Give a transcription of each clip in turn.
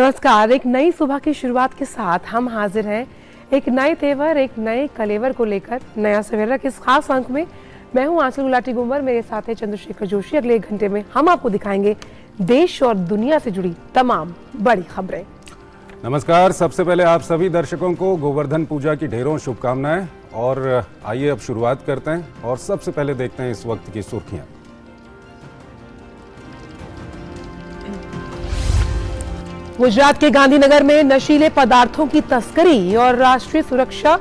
नमस्कार। एक नई सुबह की शुरुआत के साथ हम हाजिर हैं एक नए तेवर, एक नए कलेवर को लेकर। नया सवेरा के इस खास अंक में मैं हूं आंचल गुलाटी गुंबर, मेरे साथ है चंद्रशेखर जोशी। अगले 1 घंटे में हम आपको दिखाएंगे देश और दुनिया से जुड़ी तमाम बड़ी खबरें। नमस्कार। सबसे पहले आप सभी दर्शकों को गोवर्धन पूजा की ढेरों शुभकामनाएं। और आइए अब शुरुआत करते हैं और सबसे पहले देखते हैं इस वक्त की सुर्खियां। गुजरात के गांधीनगर में नशीले पदार्थों की तस्करी और राष्ट्रीय सुरक्षा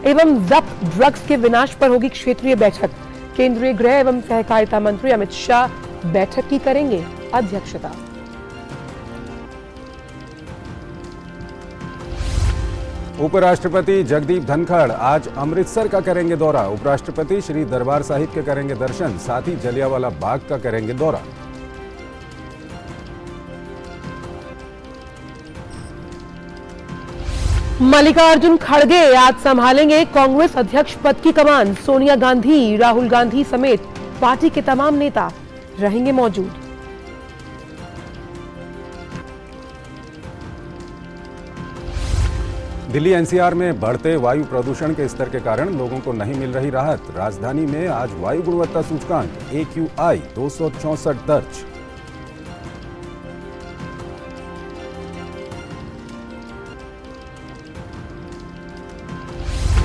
एवं जब्त ड्रग्स के विनाश पर होगी क्षेत्रीय बैठक। केंद्रीय गृह एवं सहकारिता मंत्री अमित शाह बैठक की करेंगे अध्यक्षता। उपराष्ट्रपति जगदीप धनखड़ आज अमृतसर का करेंगे दौरा। उपराष्ट्रपति श्री दरबार साहिब के करेंगे दर्शन, साथ ही जलियांवाला बाग का करेंगे दौरा। मल्लिकार्जुन खड़गे आज संभालेंगे कांग्रेस अध्यक्ष पद की कमान। सोनिया गांधी, राहुल गांधी समेत पार्टी के तमाम नेता रहेंगे मौजूद। दिल्ली एनसीआर में बढ़ते वायु प्रदूषण के स्तर के कारण लोगों को नहीं मिल रही राहत। राजधानी में आज वायु गुणवत्ता सूचकांक AQI 264 दर्ज।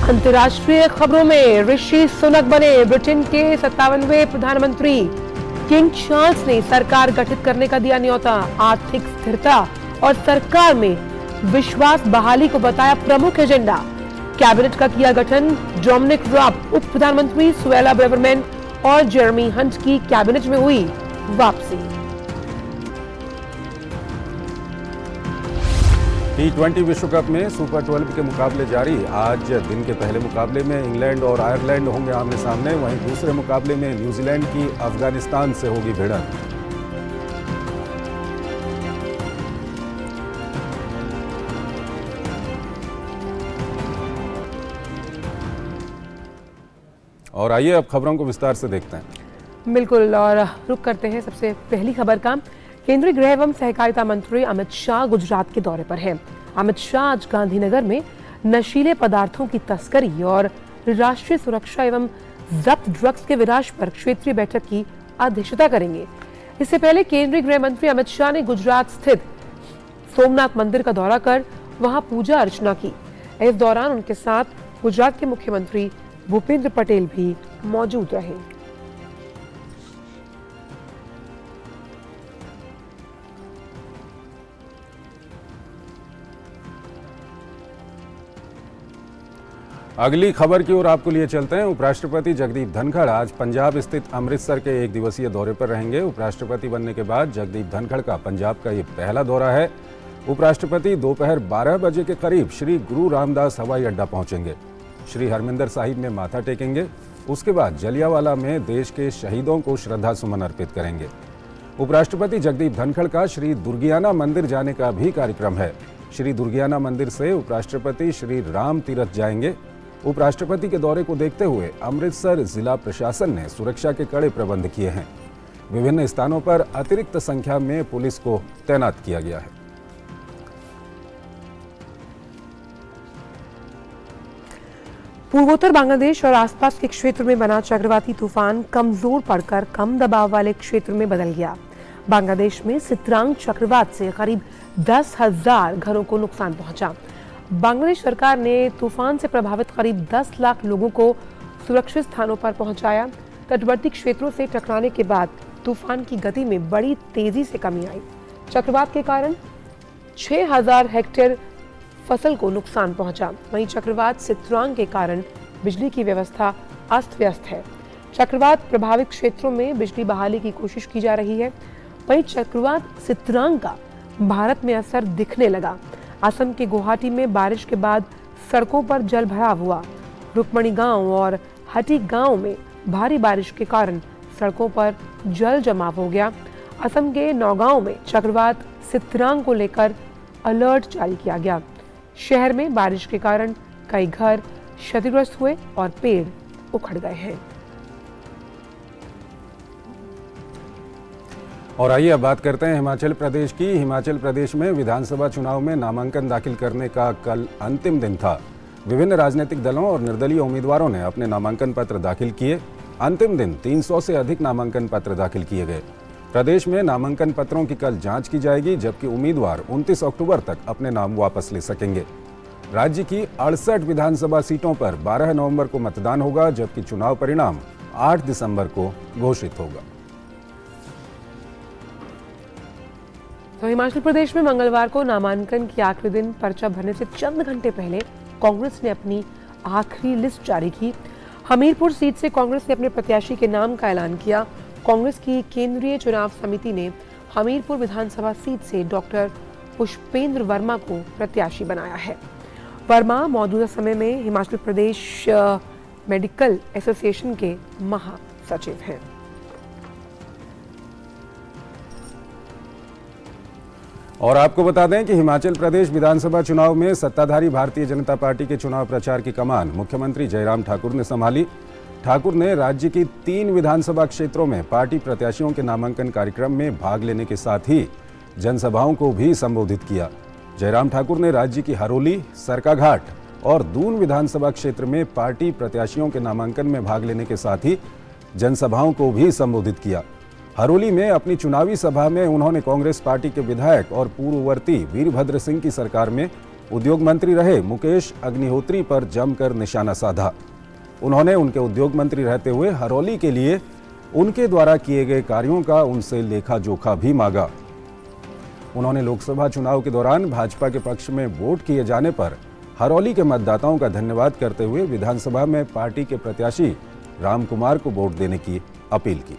अंतर्राष्ट्रीय खबरों में ऋषि सुनक बने ब्रिटेन के 57वें प्रधानमंत्री। किंग चार्ल्स ने सरकार गठित करने का दिया न्योता। आर्थिक स्थिरता और सरकार में विश्वास बहाली को बताया प्रमुख एजेंडा। कैबिनेट का किया गठन। डोमिनिक राब उप प्रधानमंत्री, सुएला ब्रेवरमैन और जेरेमी हंट की कैबिनेट में हुई वापसी। T20 विश्व कप में सुपर 12 के मुकाबले जारी। आज दिन के पहले मुकाबले में इंग्लैंड और आयरलैंड होंगे आमने सामने। वहीं दूसरे मुकाबले में न्यूजीलैंड की अफगानिस्तान से होगी भिड़ंत। और आइए अब खबरों को विस्तार से देखते हैं। बिल्कुल, और रुक करते हैं सबसे पहली खबर का। केंद्रीय गृह एवं सहकारिता मंत्री अमित शाह गुजरात के दौरे पर हैं। अमित शाह आज गांधीनगर में नशीले पदार्थों की तस्करी और राष्ट्रीय सुरक्षा एवं जब्त ड्रग्स के विनाश पर क्षेत्रीय बैठक की अध्यक्षता करेंगे। इससे पहले केंद्रीय गृह मंत्री अमित शाह ने गुजरात स्थित सोमनाथ मंदिर का दौरा कर वहां पूजा अर्चना की। इस दौरान उनके साथ गुजरात के मुख्यमंत्री भूपेंद्र पटेल भी मौजूद रहे। अगली खबर की ओर आपको लिए चलते हैं। उपराष्ट्रपति जगदीप धनखड़ आज पंजाब स्थित अमृतसर के 1 दिवसीय दौरे पर रहेंगे। उपराष्ट्रपति बनने के बाद जगदीप धनखड़ का पंजाब का ये पहला दौरा है। उपराष्ट्रपति दोपहर 12 बजे के करीब श्री गुरु रामदास हवाई अड्डा पहुंचेंगे। श्री हरमिंदर साहिब में माथा टेकेंगे। उसके बाद जलियांवाला में देश के शहीदों को श्रद्धा सुमन अर्पित करेंगे। उपराष्ट्रपति जगदीप धनखड़ का श्री दुर्गियाना मंदिर जाने का भी कार्यक्रम है। श्री दुर्गियाना मंदिर से उपराष्ट्रपति श्री राम तीरथ जाएंगे। उपराष्ट्रपति के दौरे को देखते हुए अमृतसर जिला प्रशासन ने सुरक्षा के कड़े प्रबंध किए हैं। विभिन्न स्थानों पर अतिरिक्त संख्या में पुलिस को तैनात किया गया है। पूर्वोत्तर बांग्लादेश और आसपास के क्षेत्र में बना चक्रवाती तूफान कमजोर पड़कर कम दबाव वाले क्षेत्र में बदल गया। बांग्लादेश में सित्रांग चक्रवात से करीब 10,000 घरों को नुकसान पहुंचा। बांग्लादेश सरकार ने तूफान से प्रभावित करीब 10 लाख लोगों को सुरक्षित स्थानों पर पहुंचाया। तटवर्ती क्षेत्रों से टकराने के बाद तूफान की गति में बड़ी तेजी से कमी आई। चक्रवात के कारण 6,000 हेक्टेयर फसल को नुकसान पहुंचा। वहीं चक्रवात सित्रांग के कारण बिजली की व्यवस्था अस्त व्यस्त है। चक्रवात प्रभावित क्षेत्रों में बिजली बहाली की कोशिश की जा रही है। वहीं चक्रवात सित्रांग का भारत में असर दिखने लगा। असम के गुवाहाटी में बारिश के बाद सड़कों पर जल भराव हुआ। रुक्मणी गांव और हटी गांव में भारी बारिश के कारण सड़कों पर जल जमाव हो गया। असम के नौगांव में चक्रवात सित्रांग को लेकर अलर्ट जारी किया गया। शहर में बारिश के कारण कई घर क्षतिग्रस्त हुए और पेड़ उखड़ गए हैं। और आइए अब बात करते हैं हिमाचल प्रदेश की। हिमाचल प्रदेश में विधानसभा चुनाव में नामांकन दाखिल करने का कल अंतिम दिन था। विभिन्न राजनीतिक दलों और निर्दलीय उम्मीदवारों ने अपने नामांकन पत्र दाखिल किए। अंतिम दिन 300 से अधिक नामांकन पत्र दाखिल किए गए। प्रदेश में नामांकन पत्रों की कल जांच की जाएगी, जबकि उम्मीदवार 29 अक्टूबर तक अपने नाम वापस ले सकेंगे। राज्य की 68 विधानसभा सीटों पर 12 नवंबर को मतदान होगा, जबकि चुनाव परिणाम 8 दिसंबर को घोषित होगा। तो हिमाचल प्रदेश में मंगलवार को नामांकन के आखिरी दिन पर्चा भरने से चंद घंटे पहले कांग्रेस ने अपनी आखिरी लिस्ट जारी की। हमीरपुर सीट से कांग्रेस ने अपने प्रत्याशी के नाम का ऐलान किया। कांग्रेस की केंद्रीय चुनाव समिति ने हमीरपुर विधानसभा सीट से डॉक्टर पुष्पेंद्र वर्मा को प्रत्याशी बनाया है। वर्मा मौजूदा समय में हिमाचल प्रदेश मेडिकल एसोसिएशन के महासचिव हैं। और आपको बता दें कि हिमाचल प्रदेश विधानसभा चुनाव में सत्ताधारी भारतीय जनता पार्टी के चुनाव प्रचार की कमान मुख्यमंत्री जयराम ठाकुर ने संभाली। ठाकुर ने राज्य की 3 विधानसभा क्षेत्रों में पार्टी प्रत्याशियों के नामांकन कार्यक्रम में भाग लेने के साथ ही जनसभाओं को भी संबोधित किया। जयराम ठाकुर ने राज्य की हरोली, सरकाघाट और दून विधानसभा क्षेत्र में पार्टी प्रत्याशियों के नामांकन में भाग लेने के साथ ही जनसभाओं को भी संबोधित किया। हरोली में अपनी चुनावी सभा में उन्होंने कांग्रेस पार्टी के विधायक और पूर्ववर्ती वीरभद्र सिंह की सरकार में उद्योग मंत्री रहे मुकेश अग्निहोत्री पर जमकर निशाना साधा। उन्होंने उनके उद्योग मंत्री रहते हुए हरोली के लिए उनके द्वारा किए गए कार्यों का उनसे लेखा जोखा भी मांगा। उन्होंने लोकसभा चुनाव के दौरान भाजपा के पक्ष में वोट किए जाने पर हरोली के मतदाताओं का धन्यवाद करते हुए विधानसभा में पार्टी के प्रत्याशी राम कुमार को वोट देने की अपील की।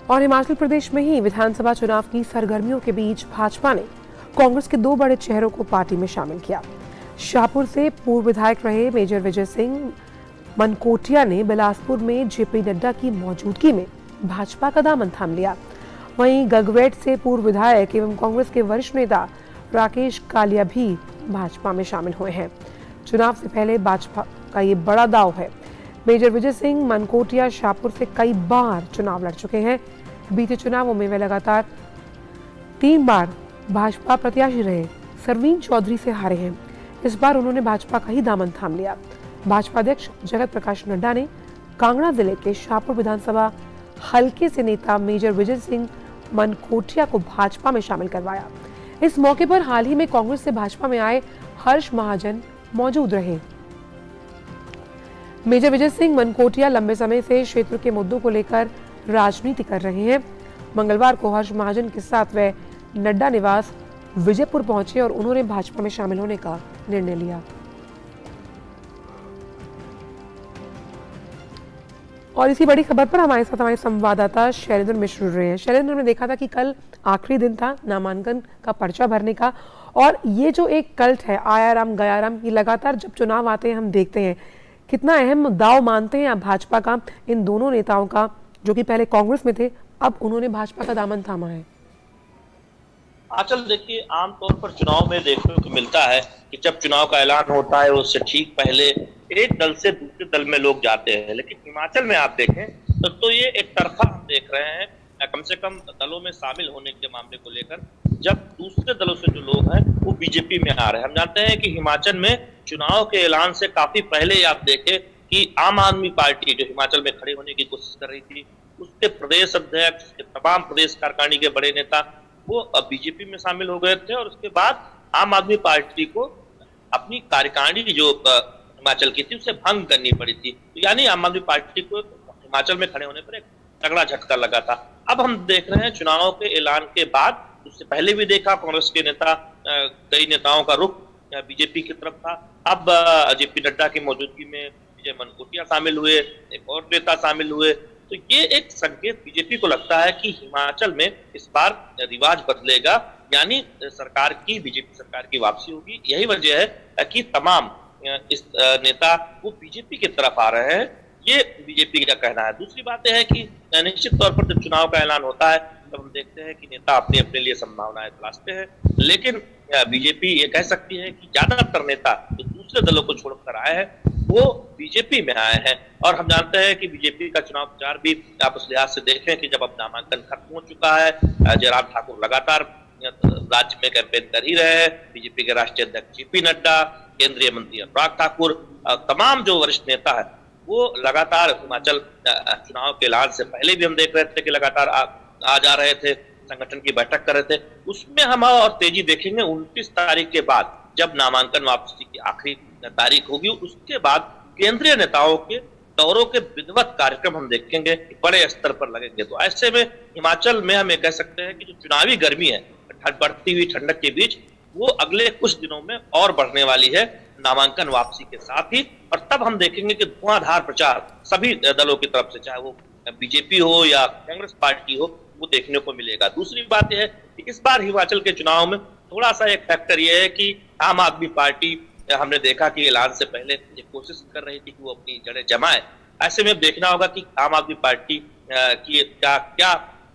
और हिमाचल प्रदेश में ही विधानसभा चुनाव की सरगर्मियों के बीच भाजपा ने कांग्रेस के 2 बड़े चेहरों को पार्टी में शामिल किया। शाहपुर से पूर्व विधायक रहे मेजर विजय सिंह मनकोटिया ने बिलासपुर में जेपी नड्डा की मौजूदगी में भाजपा का दामन थाम लिया। वहीं गगवेट से पूर्व विधायक एवं कांग्रेस के वरिष्ठ नेता राकेश कालिया भी भाजपा में शामिल हुए हैं। चुनाव से पहले भाजपा का ये बड़ा दांव है। मेजर विजय सिंह मनकोटिया शाहपुर से कई बार चुनाव लड़ चुके हैं। बीते चुनावों में वे लगातार 3 बार भाजपा प्रत्याशी रहे। सरवीन चौधरी से हारे हैं। इस बार उन्होंने भाजपा का ही दामन थाम लिया। भाजपा अध्यक्ष जगत प्रकाश नड्डा ने कांगड़ा जिले के शाहपुर विधानसभा हलके से नेता मेजर विजय सिंह मनकोटिया को भाजपा में शामिल करवाया। इस मौके पर हाल ही में कांग्रेस से भाजपा में आए हर्ष महाजन मौजूद रहे। मेजर विजय सिंह मनकोटिया लंबे समय से क्षेत्र के मुद्दों को लेकर राजनीति कर रहे हैं। मंगलवार को हर्ष महाजन के साथ वे नड्डा निवास विजयपुर पहुंचे और उन्होंने भाजपा में शामिल होने का निर्णय लिया। और इसी बड़ी खबर पर हमारे साथ हमारे संवाददाता शैलेंद्र मिश्र जुड़ रहे हैं। शैलेंद्र, ने देखा था कि कल आखिरी दिन था नामांकन का पर्चा भरने का, और ये जो एक कल्ट है आया राम गया राम, ये लगातार जब चुनाव आते हैं हम देखते हैं। कितना अहम दाव मानते हैं आप भाजपा का, इन दोनों नेताओं का जो कि पहले कांग्रेस में थे, अब उन्होंने भाजपा का दामन थामा है? आजकल देखिए, आमतौर पर चुनाव में देखने को मिलता है कि जब चुनाव का ऐलान होता है उससे ठीक पहले एक दल से दूसरे दल में लोग जाते हैं। लेकिन हिमाचल में आप देखें तो ये एक तरफा हम देख रहे हैं, कम से कम दलों में शामिल होने के मामले को लेकर। जब दूसरे दलों से जो लोग हैं वो बीजेपी में आ रहे हैं। हम जानते हैं कि हिमाचल में चुनाव के ऐलान से काफी पहले आप देखें कि आम आदमी पार्टी जो हिमाचल में खड़े होने की कोशिश कर रही थी, उसके प्रदेश अध्यक्ष, उसके तमाम प्रदेश कार्यकारिणी के बड़े नेता वो बीजेपी में शामिल हो गए थे। और उसके बाद आम आदमी पार्टी को अपनी कार्यकारिणी जो हिमाचल की थी उसे भंग करनी पड़ी थी। तो यानी आम आदमी पार्टी को हिमाचल में खड़े होने पर एक तगड़ा झटका लगा था। अब हम देख रहे हैं चुनाव के ऐलान के बाद, उससे पहले भी देखा कांग्रेस के नेता, कई नेताओं का रुख बीजेपी की तरफ था। अब जेपी नड्डा की मौजूदगी में विजय मनकोटिया शामिल हुए, एक और नेता शामिल हुए। तो ये एक संकेत बीजेपी को लगता है कि हिमाचल में इस बार रिवाज बदलेगा, यानी सरकार की, बीजेपी सरकार की वापसी होगी। यही वजह है कि तमाम इस नेता वो बीजेपी की तरफ आ रहे हैं, ये बीजेपी का कहना है। दूसरी बात यह है कि निश्चित तौर पर जब चुनाव का ऐलान होता है तब हम देखते हैं कि नेता अपने अपने लिए संभावनाएं तलाशते हैं। लेकिन बीजेपी ये कह सकती है कि ज्यादातर नेता जो दूसरे दलों को छोड़कर आए हैं वो बीजेपी में आए हैं। और हम जानते हैं कि बीजेपी का चुनाव प्रचार भी आप उस लिहाज से देखें कि जब अब नामांकन खत्म हो चुका है, जयराम ठाकुर लगातार राज्य में कैंपेन कर ही रहे हैं। बीजेपी के राष्ट्रीय अध्यक्ष जेपी नड्डा, केंद्रीय मंत्री अनुराग ठाकुर, तमाम जो वरिष्ठ नेता है वो लगातार हिमाचल चुनाव के ऐलान से पहले भी हम देख रहे थे कि लगातार आ जा रहे थे, संगठन की बैठक कर रहे थे। उसमें हम और तेजी देखेंगे 29 तारीख के बाद, जब नामांकन वापसी की आखिरी तारीख होगी, उसके बाद केंद्रीय नेताओं के दौरों के विधिवत कार्यक्रम हम देखेंगे कि बड़े स्तर पर लगेंगे। तो ऐसे में हिमाचल में हम ये कह सकते हैं कि जो चुनावी गर्मी है बढ़ती हुई ठंडक के बीच, वो अगले कुछ दिनों में और बढ़ने वाली है नामांकन वापसी के साथ ही। और तब हम देखेंगे कि धुआंधार प्रचार सभी दलों की तरफ से, चाहे वो बीजेपी हो या कांग्रेस पार्टी हो, वो देखने को मिलेगा। दूसरी बात यह है कि इस बार हिमाचल के चुनाव में थोड़ा सा एक फैक्टर यह है कि आम आदमी पार्टी, हमने देखा कि ऐलान से पहले ये कोशिश कर रही थी कि वो अपनी जड़ें जमाए। ऐसे में देखना होगा कि आम आदमी पार्टी की क्या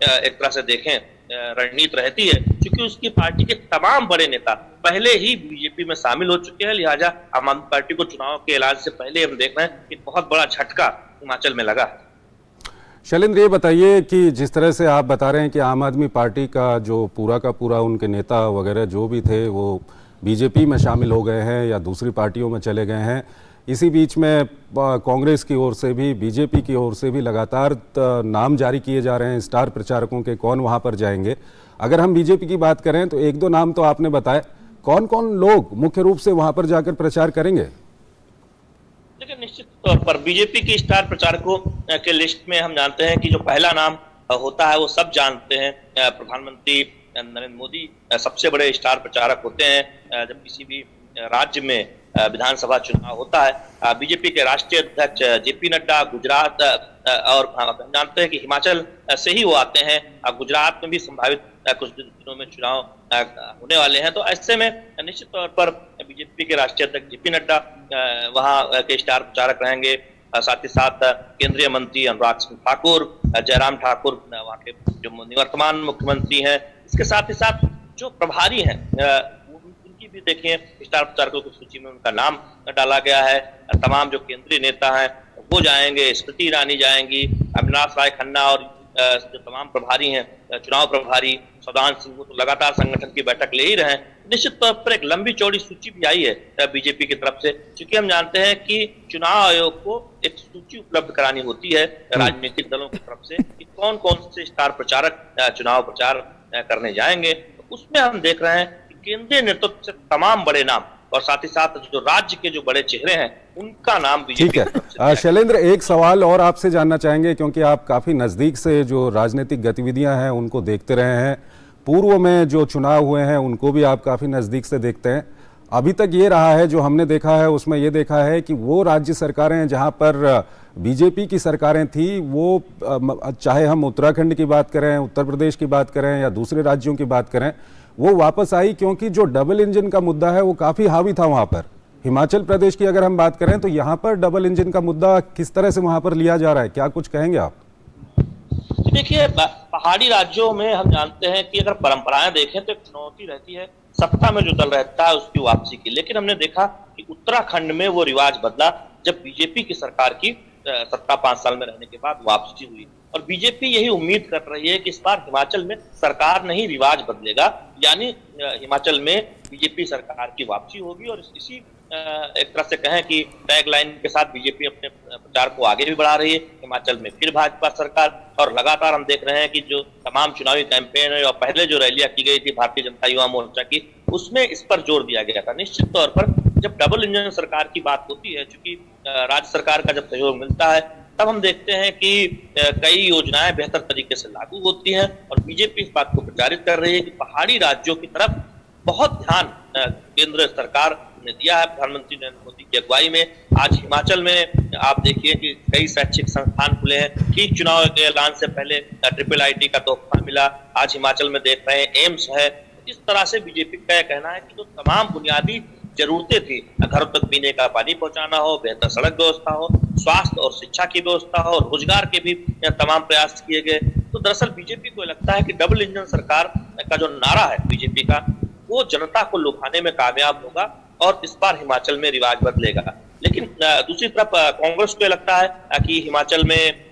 एक तरह से देखें रणनीति रहती है, क्योंकि उसकी पार्टी के तमाम बड़े नेता पहले ही बीजेपी में शामिल हो चुके हैं। लिहाजा आम आदमी पार्टी को चुनाव के ऐलान से पहले हम देख रहे हैं कि बहुत बड़ा झटका हिमाचल में लगा। शैलेंद्र, ये बताइए कि जिस तरह से आप बता रहे हैं कि आम आदमी पार्टी का जो पूरा का पूरा उनके नेता वगैरह जो भी थे वो बीजेपी में शामिल हो गए हैं या दूसरी पार्टियों में चले गए हैं, इसी बीच में कांग्रेस की ओर से भी बीजेपी की ओर से भी लगातार नाम जारी किए जा रहे हैं स्टार प्रचारकों के, कौन वहां पर जाएंगे। अगर हम बीजेपी की बात करें तो एक दो नाम तो आपने बताए, कौन कौन लोग मुख्य रूप से वहां पर जाकर प्रचार करेंगे? देखिए, निश्चित तौर पर बीजेपी की स्टार प्रचारकों के लिस्ट में हम जानते हैं कि जो पहला नाम होता है वो सब जानते हैं, प्रधानमंत्री नरेंद्र मोदी सबसे बड़े स्टार प्रचारक होते हैं जब किसी भी राज्य में विधानसभा चुनाव होता है। बीजेपी के राष्ट्रीय अध्यक्ष जेपी नड्डा गुजरात और हम जानते हैं कि हिमाचल से ही वो आते हैं। गुजरात में भी संभावित कुछ दिनों में चुनाव होने वाले हैं। तो ऐसे में निश्चित तौर पर बीजेपी के राष्ट्रीय अध्यक्ष जेपी नड्डा वहां के स्टार प्रचारक रहेंगे। साथ ही साथ केंद्रीय मंत्री अनुराग सिंह ठाकुर, जयराम ठाकुर वहां के जो निवर्तमान मुख्यमंत्री हैं, इसके साथ ही साथ जो प्रभारी हैं उनकी भी देखिए स्टार प्रचारकों की सूची में उनका नाम डाला गया है। तमाम जो केंद्रीय नेता हैं वो जाएंगे, स्मृति ईरानी जाएंगी, अविनाश राय खन्ना और जो तमाम प्रभारी हैं, चुनाव प्रभारी सौदान सिंह, वो तो लगातार संगठन की बैठक ले ही रहे हैं। निश्चित तौर पर एक लंबी चौड़ी सूची भी आई है बीजेपी की तरफ से, क्योंकि हम जानते हैं कि चुनाव आयोग को एक सूची उपलब्ध करानी होती है राजनीतिक दलों की तरफ से कि कौन कौन से स्टार प्रचारक चुनाव प्रचार करने जाएंगे। तो उसमें हम देख रहे हैं कि केंद्रीय नेतृत्व से तमाम बड़े नाम और साथ ही साथ जो राज्य के जो बड़े चेहरे हैं उनका नाम बीजेपी। ठीक है शैलेंद्र, एक सवाल और आपसे जानना चाहेंगे, क्योंकि आप काफी नजदीक से जो राजनीतिक गतिविधियां हैं उनको देखते रहे हैं, पूर्व में जो चुनाव हुए हैं उनको भी आप काफी नजदीक से देखते हैं। अभी तक ये रहा है, जो हमने देखा है उसमें ये देखा है कि वो राज्य सरकारें जहां पर बीजेपी की सरकारें थी, वो चाहे हम उत्तराखंड की बात करें, उत्तर प्रदेश की बात करें या दूसरे राज्यों की बात करें, वो वापस आई, क्योंकि जो डबल इंजन का मुद्दा है वो काफी हावी था वहां पर। हिमाचल प्रदेश की अगर हम बात करें तो यहाँ पर डबल इंजन का मुद्दा किस तरह से वहां पर लिया जा रहा है, क्या कुछ कहेंगे आप? देखिए, पहाड़ी राज्यों में हम जानते हैं कि अगर परंपराएं देखें तो एक चुनौती रहती है सत्ता में जो दल रहता है उसकी वापसी की। लेकिन हमने देखा कि उत्तराखंड में वो रिवाज बदला जब बीजेपी की सरकार की सत्ता 5 साल में रहने के बाद वापसी हुई। और बीजेपी यही उम्मीद कर रही है कि इस बार हिमाचल में सरकार नहीं रिवाज बदलेगा, यानी हिमाचल में बीजेपी सरकार की वापसी होगी। और इसी एक तरह से कहें कि टैगलाइन के साथ बीजेपी अपने प्रचार को आगे भी बढ़ा रही है। हिमाचल में फिर भाजपा सरकार, और लगातार हम देख रहे हैं कि जो तमाम चुनावी कैंपेन और पहले जो रैलियां की गई थी भारतीय जनता युवा मोर्चा की, उसमें इस पर जोर दिया गया था। निश्चित तौर पर जब डबल इंजन सरकार की बात होती है, चूंकि राज्य सरकार का जब सहयोग मिलता है, तब हम देखते हैं कि कई योजनाएं बेहतर तरीके से लागू होती हैं। और बीजेपी इस बात को प्रचारित कर रही है कि पहाड़ी राज्यों की तरफ बहुत ध्यान केंद्र सरकार ने दिया है प्रधानमंत्री नरेंद्र मोदी की अगुवाई में। आज हिमाचल में आप देखिए कि कई शैक्षिक संस्थान खुले हैं। ठीक चुनाव के ऐलान से पहले ट्रिपल आईटी का तोहफा मिला, आज हिमाचल में देख रहे हैं एम्स है। इस तरह से बीजेपी का यह कहना है कि जो तमाम बुनियादी जरूरतें थी, घरों तक पीने का पानी पहुंचाना हो, बेहतर सड़क व्यवस्था हो, स्वास्थ्य और शिक्षा की व्यवस्था हो, रोजगार के भी तमाम प्रयास किए गए। तो दरअसल बीजेपी को लगता है कि डबल इंजन सरकार का जो नारा है बीजेपी का, वो जनता को लुभाने में कामयाब होगा। और इस बार हिमाचल में रिवाज बदलेगा। लेकिन दूसरी तरफ कांग्रेस को लगता है कि हिमाचल में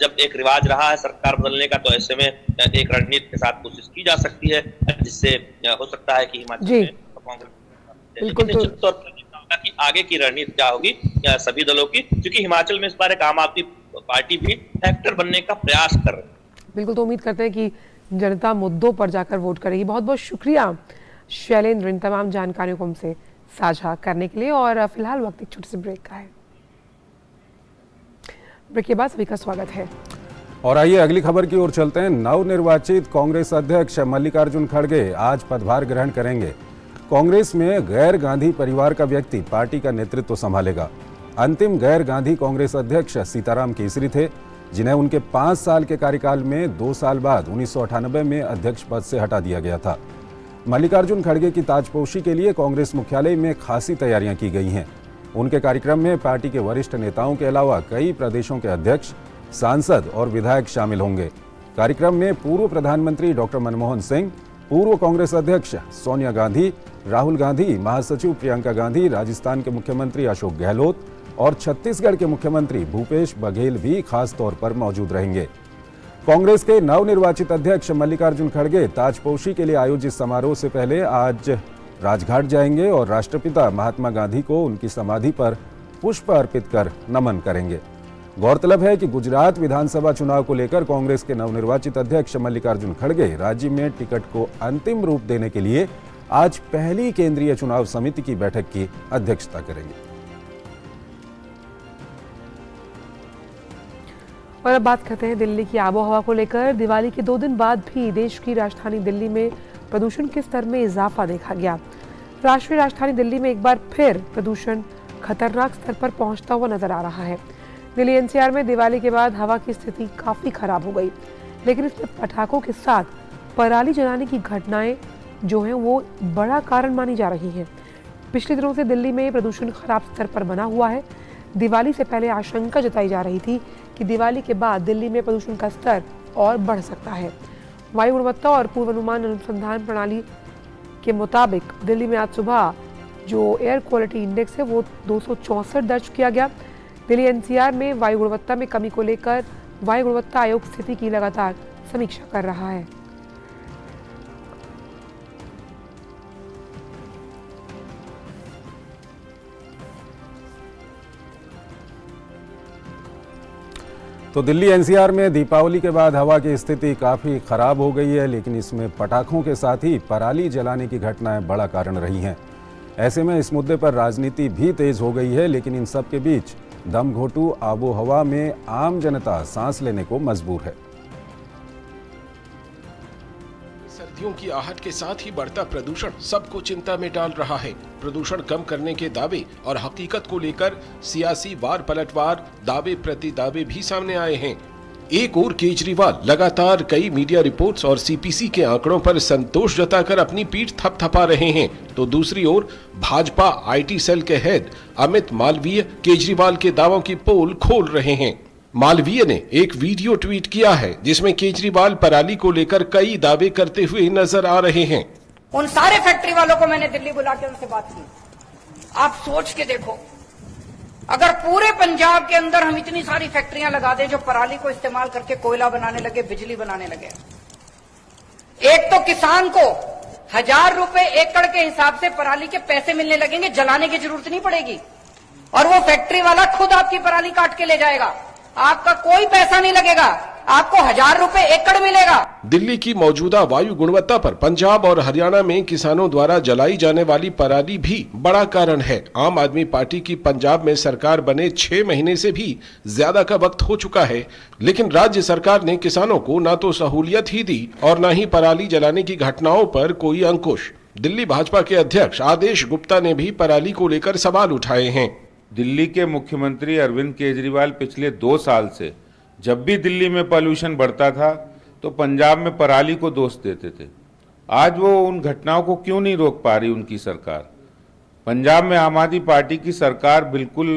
जब एक रिवाज रहा है सरकार बदलने का, तो ऐसे में एक रणनीति के साथ कोशिश की जा सकती है, जिससे हो सकता है कि हिमाचल में कांग्रेस। लेकिन निश्चित तौर पर होगा कि आगे की रणनीति क्या होगी सभी दलों की, क्योंकि हिमाचल में इस बार एक आम आदमी पार्टी भी फैक्टर बनने का प्रयास कर रही है। बिल्कुल, तो उम्मीद करते हैं कि जनता मुद्दों पर जाकर वोट करेगी। बहुत बहुत शुक्रिया शैलेंद्र इन तमाम जानकारियों को हमसे साझा करने के लिए। और फिलहाल वक्त एक छोटे से ब्रेक का है। ब्रेक के बाद सभी का स्वागत है। और आइए अगली खबर की ओर चलते हैं। नवनिर्वाचित कांग्रेस अध्यक्ष मल्लिकार्जुन खड़गे आज पदभार ग्रहण करेंगे। कांग्रेस में गैर गांधी परिवार का व्यक्ति पार्टी का नेतृत्व संभालेगा। अंतिम गैर गांधी कांग्रेस अध्यक्ष सीताराम केसरी थे, जिन्हें उनके 5 साल के कार्यकाल में 2 साल बाद 1998 में अध्यक्ष पद से हटा दिया गया था। मल्लिकार्जुन खड़गे की ताजपोशी के लिए कांग्रेस मुख्यालय में खासी तैयारियां की गई हैं। उनके कार्यक्रम में पार्टी के वरिष्ठ नेताओं के अलावा कई प्रदेशों के अध्यक्ष, सांसद और विधायक शामिल होंगे। कार्यक्रम में पूर्व प्रधानमंत्री डॉक्टर मनमोहन सिंह, पूर्व कांग्रेस अध्यक्ष सोनिया गांधी, राहुल गांधी, महासचिव प्रियंका गांधी, राजस्थान के मुख्यमंत्री अशोक गहलोत और छत्तीसगढ़ के मुख्यमंत्री भूपेश बघेल भी खास तौर पर मौजूद रहेंगे। कांग्रेस के नवनिर्वाचित अध्यक्ष मल्लिकार्जुन खड़गे ताजपोशी के लिए आयोजित समारोह से पहले आज राजघाट जाएंगे और राष्ट्रपिता महात्मा गांधी को उनकी समाधि पर पुष्प अर्पित कर नमन करेंगे। गौरतलब है कि गुजरात विधानसभा चुनाव को लेकर कांग्रेस के नवनिर्वाचित अध्यक्ष मल्लिकार्जुन खड़गे राज्य में टिकट को अंतिम रूप देने के लिए आज पहली केंद्रीय चुनाव समिति की बैठक की अध्यक्षता करेंगे। और अब बात करते हैं दिल्ली की आबोहवा को लेकर। दिवाली के 2 दिन बाद भी देश की राजधानी दिल्ली में प्रदूषण के स्तर में इजाफा देखा गया। राष्ट्रीय राजधानी दिल्ली में एक बार फिर प्रदूषण खतरनाक स्तर पर पहुंचता हुआ नजर आ रहा है। दिल्ली एनसीआर में दिवाली के बाद हवा की स्थिति काफी खराब हो गई, लेकिन इसमें पटाखों के साथ पराली जलाने की घटनाएं जो हैं वो बड़ा कारण मानी जा रही हैं। पिछले दिनों से दिल्ली में प्रदूषण खराब स्तर पर बना हुआ है। दिवाली से पहले आशंका जताई जा रही थी कि दिवाली के बाद दिल्ली में प्रदूषण का स्तर और बढ़ सकता है। वायु गुणवत्ता और पूर्वानुमान अनुसंधान प्रणाली के मुताबिक दिल्ली में आज सुबह जो एयर क्वालिटी इंडेक्स है वो 264 दर्ज किया गया। दिल्ली एनसीआर में वायु गुणवत्ता में कमी को लेकर वायु गुणवत्ता आयोग स्थिति की लगातार समीक्षा कर रहा है। तो दिल्ली एनसीआर में दीपावली के बाद हवा की स्थिति काफ़ी खराब हो गई है, लेकिन इसमें पटाखों के साथ ही पराली जलाने की घटनाएं बड़ा कारण रही हैं। ऐसे में इस मुद्दे पर राजनीति भी तेज हो गई है, लेकिन इन सब के बीच दमघोटू आबो हवा में आम जनता सांस लेने को मजबूर है। सर्दियों की आहट के साथ ही बढ़ता प्रदूषण सबको चिंता में डाल रहा है। प्रदूषण कम करने के दावे और हकीकत को लेकर सियासी वार पलटवार, दावे प्रति दावे भी सामने आए हैं। एक ओर केजरीवाल लगातार कई मीडिया रिपोर्ट्स और सीपीसी के आंकड़ों पर संतोष जताकर अपनी पीठ थपथपा रहे हैं, तो दूसरी ओर भाजपा आईटी सेल के हेड अमित मालवीय केजरीवाल के दावों की पोल खोल रहे हैं। मालवीय ने एक वीडियो ट्वीट किया है जिसमें केजरीवाल पराली को लेकर कई दावे करते हुए नजर आ रहे हैं। उन सारे फैक्ट्री वालों को मैंने दिल्ली बुला के उनसे बात की। आप सोच के देखो, अगर पूरे पंजाब के अंदर हम इतनी सारी फैक्ट्रियां लगा दें जो पराली को इस्तेमाल करके कोयला बनाने लगे, बिजली बनाने लगे, एक तो किसान को 1000 रुपए एकड़ के हिसाब से पराली के पैसे मिलने लगेंगे, जलाने की जरूरत नहीं पड़ेगी, और वो फैक्ट्री वाला खुद आपकी पराली काट के ले जाएगा, आपका कोई पैसा नहीं लगेगा, आपको 1000 रुपए एकड़ मिलेगा। दिल्ली की मौजूदा वायु गुणवत्ता पर पंजाब और हरियाणा में किसानों द्वारा जलाई जाने वाली पराली भी बड़ा कारण है। आम आदमी पार्टी की पंजाब में सरकार बने 6 महीने से भी ज्यादा का वक्त हो चुका है, लेकिन राज्य सरकार ने किसानों को न तो सहूलियत ही दी और न ही पराली जलाने की घटनाओं पर कोई अंकुश। दिल्ली भाजपा के अध्यक्ष आदेश गुप्ता ने भी पराली को लेकर सवाल उठाए हैं। दिल्ली के मुख्यमंत्री अरविंद केजरीवाल पिछले 2 साल से जब भी दिल्ली में पॉल्यूशन बढ़ता था तो पंजाब में पराली को दोष देते थे। आज वो उन घटनाओं को क्यों नहीं रोक पा रही उनकी सरकार? पंजाब में आम आदमी पार्टी की सरकार बिल्कुल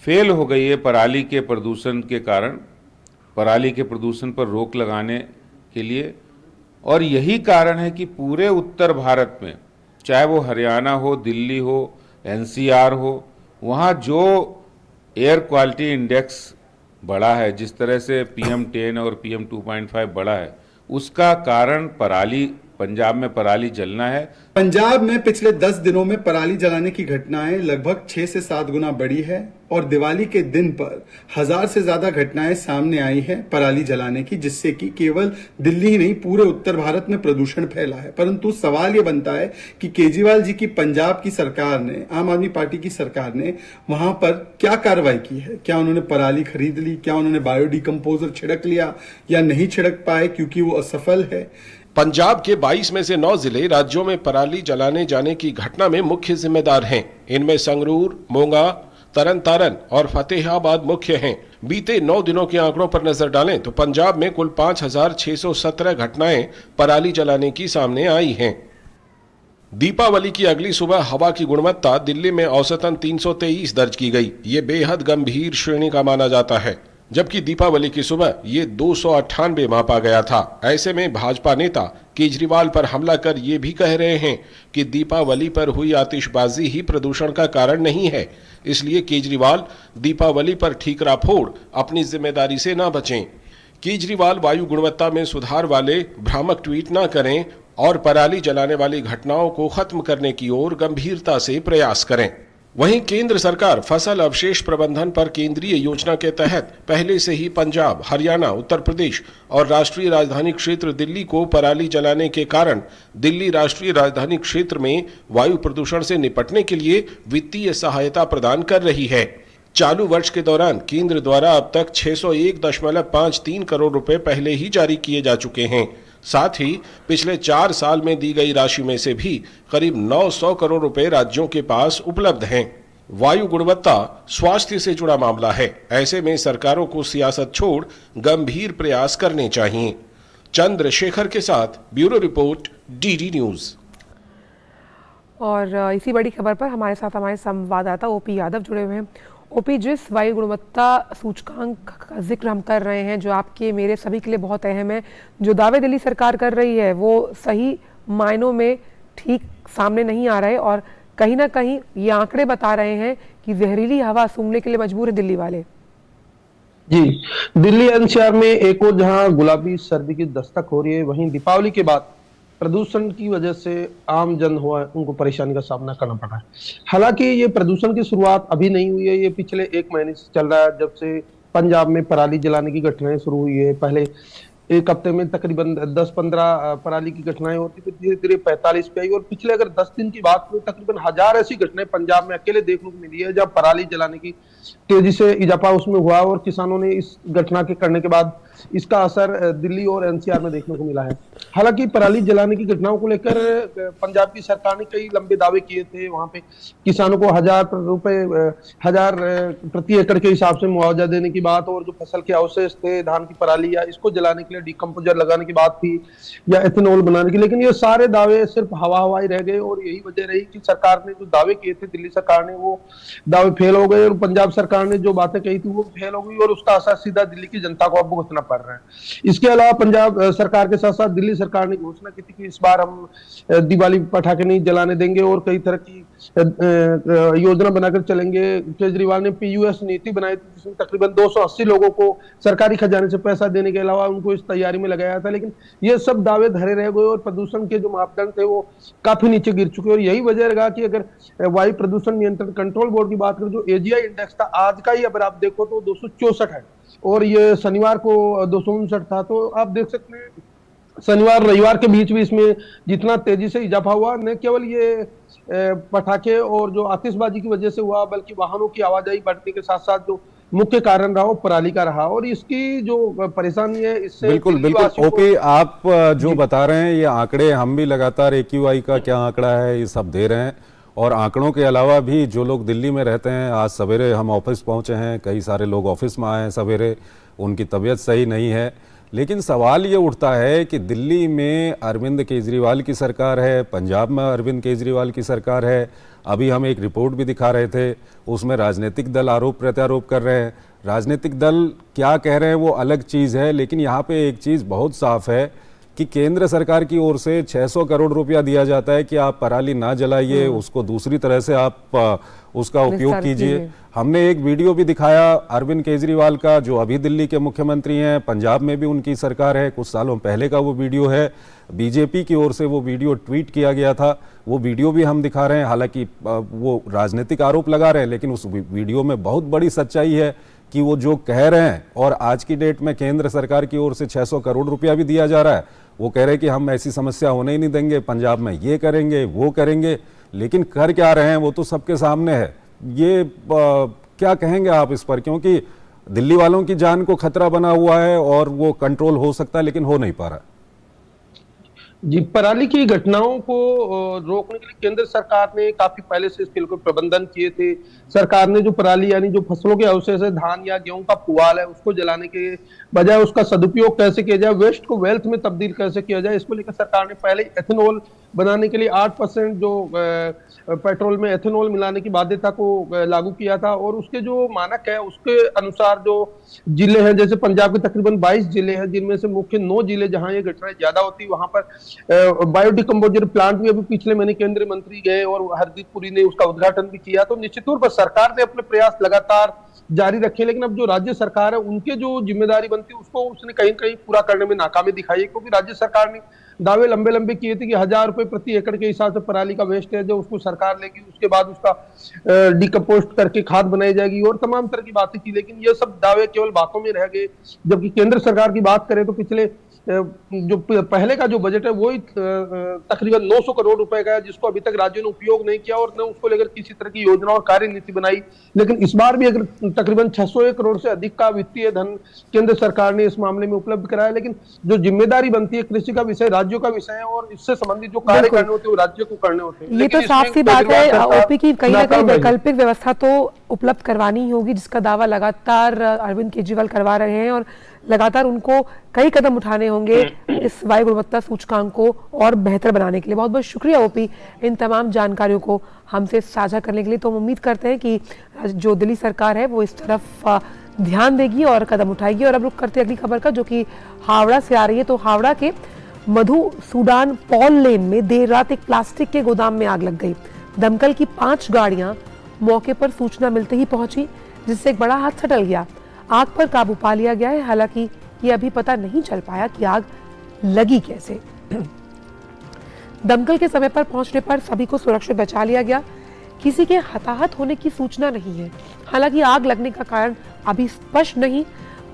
फेल हो गई है पराली के प्रदूषण के कारण, पराली के प्रदूषण पर रोक लगाने के लिए। और यही कारण है कि पूरे उत्तर भारत में, चाहे वो हरियाणा हो, दिल्ली हो, एनसीआर हो, वहाँ जो एयर क्वालिटी इंडेक्स बढ़ा है, जिस तरह से PM10 और PM 2.5 बढ़ा है, उसका कारण पराली, पंजाब में पराली जलना है। पंजाब में पिछले 10 दिनों में पराली जलाने की घटनाएं लगभग 6 से 7 गुना बढ़ी है और दिवाली के दिन पर 1000 से ज्यादा घटनाएं सामने आई हैं पराली जलाने की, जिससे कि केवल दिल्ली ही नहीं पूरे उत्तर भारत में प्रदूषण फैला है। परंतु सवाल यह बनता है कि केजरीवाल जी की पंजाब की सरकार ने, आम आदमी पार्टी की सरकार ने वहां पर क्या कार्रवाई की है? क्या उन्होंने पराली खरीद ली? क्या उन्होंने बायोडिकम्पोजर छिड़क लिया या नहीं छिड़क पाए क्योंकि वो असफल है? पंजाब के 22 में से 9 जिले राज्यों में पराली जलाने जाने की घटना में मुख्य जिम्मेदार हैं। इनमें संगरूर, मोगा, तरन तारन और फतेहाबाद मुख्य हैं। बीते 9 दिनों के आंकड़ों पर नजर डालें तो पंजाब में कुल 5617 घटनाएं पराली जलाने की सामने आई हैं। दीपावली की अगली सुबह हवा की गुणवत्ता दिल्ली में औसतन 323 दर्ज की गई। ये बेहद गंभीर श्रेणी का माना जाता है, जबकि दीपावली की सुबह ये 298 मापा गया था। ऐसे में भाजपा नेता केजरीवाल पर हमला कर ये भी कह रहे हैं कि दीपावली पर हुई आतिशबाजी ही प्रदूषण का कारण नहीं है, इसलिए केजरीवाल दीपावली पर ठीकरा फोड़ अपनी जिम्मेदारी से ना बचें। केजरीवाल वायु गुणवत्ता में सुधार वाले भ्रामक ट्वीट न करें और पराली जलाने वाली घटनाओं को खत्म करने की ओर गंभीरता से प्रयास करें। वहीं केंद्र सरकार फसल अवशेष प्रबंधन पर केंद्रीय योजना के तहत पहले से ही पंजाब, हरियाणा, उत्तर प्रदेश और राष्ट्रीय राजधानी क्षेत्र दिल्ली को पराली जलाने के कारण दिल्ली राष्ट्रीय राजधानी क्षेत्र में वायु प्रदूषण से निपटने के लिए वित्तीय सहायता प्रदान कर रही है। चालू वर्ष के दौरान केंद्र द्वारा अब तक 601.53 करोड़ रुपए पहले ही जारी किए जा चुके हैं। साथ ही पिछले 4 साल में दी गई राशि में से भी करीब 900 करोड़ रुपए राज्यों के पास उपलब्ध हैं। वायु गुणवत्ता स्वास्थ्य से जुड़ा मामला है, ऐसे में सरकारों को सियासत छोड़ गंभीर प्रयास करने चाहिए। चंद्रशेखर के साथ ब्यूरो रिपोर्ट, DD न्यूज। और इसी बड़ी खबर पर हमारे साथ हमारे संवाददाता OP यादव जुड़े हुए हैं। OP, जिस वायु गुणवत्ता सूचकांक का जिक्र हम कर रहे हैं, जो आपके मेरे सभी के लिए बहुत अहम है, जो दावे दिल्ली सरकार कर रही है वो सही मायनों में ठीक सामने नहीं आ रहा है और कहीं ना कहीं ये आंकड़े बता रहे हैं कि जहरीली हवा सूंघने के लिए मजबूर है दिल्ली वाले। जी, दिल्ली NCR में एक और जहां गुलाबी सर्दी की दस्तक हो रही है, वहीं दीपावली के बाद प्रदूषण की वजह से आम जन हुआ उनको परेशानी का सामना करना पड़ा है। हालांकि ये प्रदूषण की शुरुआत अभी नहीं हुई है, ये पिछले 1 महीने से चल रहा है, जब से पंजाब में पराली जलाने की घटनाएं शुरू हुई है। पहले 1 हफ्ते में तकरीबन 10-15 पराली की घटनाएं होती, फिर धीरे धीरे 45 पे आई और पिछले अगर 10 दिन की बात करें तकरीबन 1000 ऐसी घटनाएं पंजाब में अकेले देखने को मिली है, जब पराली जलाने की तेजी से इजाफा उसमें हुआ और किसानों ने इस घटना के करने के बाद इसका असर दिल्ली और NCR में देखने को मिला है। हालांकि पराली जलाने की घटनाओं को लेकर पंजाब की सरकार ने कई लंबे दावे किए थे। वहां पे किसानों को 1000 प्रति एकड़ के हिसाब से मुआवजा देने की बात, और जो फसल के अवशेष थे धान की पराली या इसको जलाने के लिए डिकम्पोजर लगाने की बात थी या एथेनॉल बनाने की, लेकिन ये सारे दावे सिर्फ हवाई रह गए और यही वजह रही कि सरकार ने जो दावे किए थे दिल्ली सरकार ने, वो दावे फेल हो गए और पंजाब सरकार ने जो बातें कही थी वो फेल हो गई और उसका असर सीधा दिल्ली की जनता को अब भुगतना पड़ रहा है। इसके अलावा पंजाब सरकार के साथ साथ दिल्ली सरकार ने घोषणा की थी कि इस बार हम दिवाली पटाखे नहीं जलाने देंगे और कई तरह की योजना बनाकर चलेंगे। केजरीवाल ने PUS नीति बनाई थी जिसमें तकरीबन 280 लोगों को सरकारी खजाने से पैसा देने के अलावा उनको इस तैयारी में लगाया था, लेकिन ये सब दावे धरे रह गए और प्रदूषण के जो मापदंड थे वो काफी नीचे गिर चुके। और यही वजह रहा कि अगर वायु प्रदूषण नियंत्रण कंट्रोल बोर्ड की बात करें, जो AGI इंडेक्स था आज का ही अगर आप देखो तो 264 है और ये शनिवार को 259 था। तो आप देख सकते हैं शनिवार रविवार के बीच भी इसमें जितना तेजी से इजाफा हुआ, न केवल ये पटाखे और जो आतिशबाजी की वजह से हुआ, बल्कि वाहनों की आवाजाही बढ़ने के साथ साथ जो मुख्य कारण रहा वो पराली का रहा। और इसकी जो परेशानी है इससे बिल्कुल OP, आप जो बता रहे हैं ये आंकड़े हम भी लगातार AQI का क्या आंकड़ा है ये सब दे रहे हैं, और आंकड़ों के अलावा भी जो लोग दिल्ली में रहते हैं, आज सवेरे हम ऑफिस पहुंचे हैं, कई सारे लोग ऑफिस में आए हैं सवेरे, उनकी तबीयत सही नहीं है। लेकिन सवाल ये उठता है कि दिल्ली में अरविंद केजरीवाल की सरकार है, पंजाब में अरविंद केजरीवाल की सरकार है। अभी हम एक रिपोर्ट भी दिखा रहे थे, उसमें राजनीतिक दल आरोप प्रत्यारोप कर रहे हैं। राजनीतिक दल क्या कह रहे हैं वो अलग चीज़ है, लेकिन यहाँ पे एक चीज़ बहुत साफ है कि केंद्र सरकार की ओर से 600 करोड़ रुपया दिया जाता है कि आप पराली ना जलाइए, उसको दूसरी तरह से आप उसका उपयोग कीजिए। हमने एक वीडियो भी दिखाया अरविंद केजरीवाल का, जो अभी दिल्ली के मुख्यमंत्री हैं, पंजाब में भी उनकी सरकार है, कुछ सालों पहले का वो वीडियो है, बीजेपी की ओर से वो वीडियो ट्वीट किया गया था, वो वीडियो भी हम दिखा रहे हैं। हालांकि वो राजनीतिक आरोप लगा रहे हैं, लेकिन उस वीडियो में बहुत बड़ी सच्चाई है कि वो जो कह रहे हैं, और आज की डेट में केंद्र सरकार की ओर से 600 करोड़ रुपया भी दिया जा रहा है, वो कह रहे हैं कि हम ऐसी समस्या होने ही नहीं देंगे, पंजाब में ये करेंगे वो करेंगे, लेकिन कर क्या रहे हैं वो तो सबके सामने है। ये क्या कहेंगे आप इस पर, क्योंकि दिल्ली वालों की जान को खतरा बना हुआ है और वो कंट्रोल हो सकता है लेकिन हो नहीं पा रहा है। जी, पराली की घटनाओं को रोकने के लिए केंद्र सरकार ने काफी पहले से इसके लिए प्रबंधन किए थे। सरकार ने जो पराली यानी जो फसलों के अवशेष है, धान या गेहूं का पुआल है, उसको जलाने के बजाय उसका सदुपयोग कैसे किया जाए, वेस्ट को वेल्थ में तब्दील कैसे किया जाए, इसको लेकर सरकार ने पहले एथेनॉल बनाने के लिए 8% जो पेट्रोल में एथेनॉल मिलाने की बाध्यता को लागू किया था। और उसके जो मानक है उसके अनुसार जो जिले हैं, जैसे पंजाब के तकरीबन 22 जिले हैं, जिनमें से मुख्य 9 जिले जहां ये घटनाएं ज्यादा होती, वहां पर बायोडिकम्पोजर प्लांट भी अभी पिछले महीने केंद्रीय मंत्री गए और हरदीप पुरी ने उसका उद्घाटन भी किया। तो निश्चित तौर पर सरकार ने अपने प्रयास लगातार जारी रखे, लेकिन अब जो राज्य सरकार है उनके जो जिम्मेदारी बनती है उसको उसने कहीं कहीं पूरा करने में नाकामी दिखाई है, क्योंकि राज्य सरकार ने दावे लंबे लंबे किए थे कि 1000 रुपए प्रति एकड़ के हिसाब से पराली का वेस्ट है जो उसको सरकार लेगी, उसके बाद उसका डिकम्पोस्ट करके खाद बनाई जाएगी और तमाम तरह की बातें की, लेकिन ये सब दावे केवल बातों में रह गए। जबकि केंद्र सरकार की बात करें तो पिछले जो पहले का जो बजट है वो ही तकरीबन 900 करोड़ रुपए का है, जिसको अभी तक राज्यों ने उपयोग नहीं किया और न उसको लेकर किसी तरह की योजना और कार्य नीति बनाई। लेकिन इस बार भी अगर तकरीबन 600 करोड़ से अधिक का वित्तीय धन केंद्र सरकार ने इस मामले में उपलब्ध कराया, लेकिन जो जिम्मेदारी बनती है, कृषि का विषय राज्यों का विषय है और इससे संबंधित जो कार्य करने होते हैं वो राज्य को करने होते हैं। ये तो साफ सी बात है ओपी की, कहीं ना कहीं वैकल्पिक व्यवस्था तो उपलब्ध करवानी ही होगी, जिसका दावा लगातार अरविंद केजरीवाल करवा रहे हैं और लगातार उनको कई कदम उठाने होंगे इस वायु गुणवत्ता सूचकांक को और बेहतर बनाने के लिए। बहुत बहुत शुक्रिया ओपी इन तमाम जानकारियों को हमसे साझा करने के लिए। तो हम उम्मीद करते हैं कि जो दिल्ली सरकार है वो इस तरफ ध्यान देगी और कदम उठाएगी। और अब रुक करते अगली खबर का, जो कि हावड़ा से आ रही है। तो हावड़ा के मधुसूदन पॉल लेन में देर रात एक प्लास्टिक के गोदाम में आग लग गई। दमकल की 5 गाड़ियां मौके पर सूचना मिलते ही पहुंची, जिससे एक बड़ा हादसा टल गया। आग पर काबू पा लिया गया है। हालांकि ये अभी पता नहीं चल पाया कि आग लगी कैसे। दमकल के समय पर पहुंचने पर सभी को सुरक्षित बचा लिया गया। किसी के हताहत होने की सूचना नहीं है। हालांकि आग लगने का कारण अभी स्पष्ट नहीं।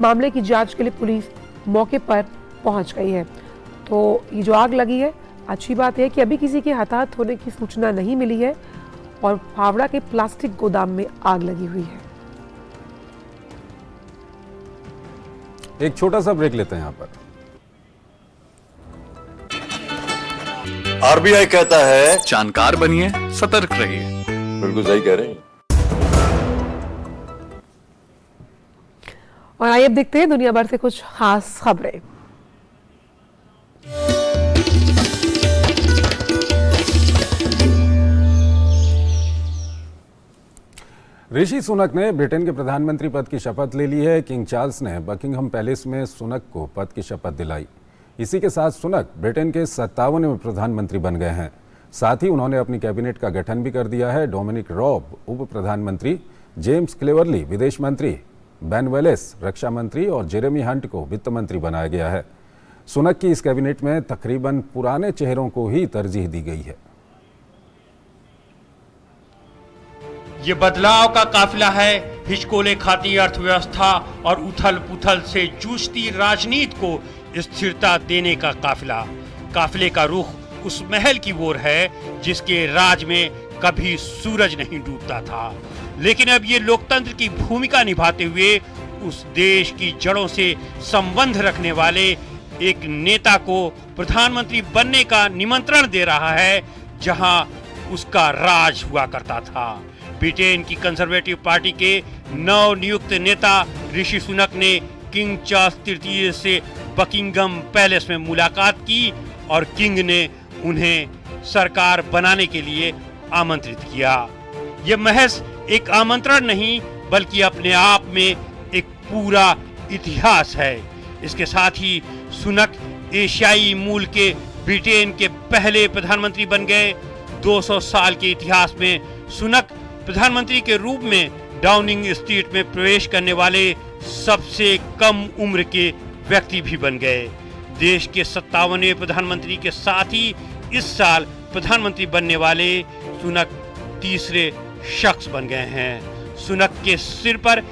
मामले की जांच के लिए पुलिस मौके पर पहुंच गई है। तो ये जो आग लगी है, अच्छी बात है कि अभी किसी के हताहत होने की सूचना नहीं मिली है और हावड़ा के प्लास्टिक गोदाम में आग लगी हुई है। एक छोटा सा ब्रेक लेते हैं यहाँ पर। आरबीआई कहता है जानकार बनिए, सतर्क रहिए। बिल्कुल सही कह रहे हैं। और आइए अब देखते हैं दुनिया भर से कुछ खास खबरें। ऋषि सुनक ने ब्रिटेन के प्रधानमंत्री पद की शपथ ले ली है। किंग चार्ल्स ने बकिंगहम पैलेस में सुनक को पद की शपथ दिलाई। इसी के साथ सुनक ब्रिटेन के 57वें प्रधानमंत्री बन गए हैं। साथ ही उन्होंने अपनी कैबिनेट का गठन भी कर दिया है। डोमिनिक रॉब उप प्रधानमंत्री, जेम्स क्लेवरली विदेश मंत्री, बेन वेलेस रक्षा मंत्री और जेरेमी हंट को वित्त मंत्री बनाया गया है। सुनक की इस कैबिनेट में तकरीबन पुराने चेहरों को ही तरजीह दी गई है। ये बदलाव का काफिला है हिचकोले खाती अर्थव्यवस्था और उथल पुथल से जूझती राजनीति को स्थिरता देने का काफिला। काफिले का रुख उस महल की ओर है जिसके राज में कभी सूरज नहीं डूबता था, लेकिन अब ये लोकतंत्र की भूमिका निभाते हुए उस देश की जड़ों से संबंध रखने वाले एक नेता को प्रधानमंत्री बनने का निमंत्रण दे रहा है जहां उसका राज हुआ करता था। ब्रिटेन की कंजर्वेटिव पार्टी के नव नियुक्त नेता ऋषि सुनक ने किंग चार्ल्स तृतीय से बकिंगहम पैलेस में मुलाकात की और किंग ने उन्हें सरकार बनाने के लिए आमंत्रित किया। यह महज एक आमंत्रण नहीं बल्कि अपने आप में एक पूरा इतिहास है। इसके साथ ही सुनक एशियाई मूल के ब्रिटेन के पहले प्रधानमंत्री बन गए। 200 साल के इतिहास में सुनक प्रधानमंत्री के रूप में डाउनिंग स्ट्रीट में प्रवेश करने वाले सबसे कम उम्र के व्यक्ति भी बन गए। देश के 57वें प्रधानमंत्री के साथ ही इस साल प्रधानमंत्री बनने वाले सुनक तीसरे शख्स बन गए हैं। सुनक के सिर पर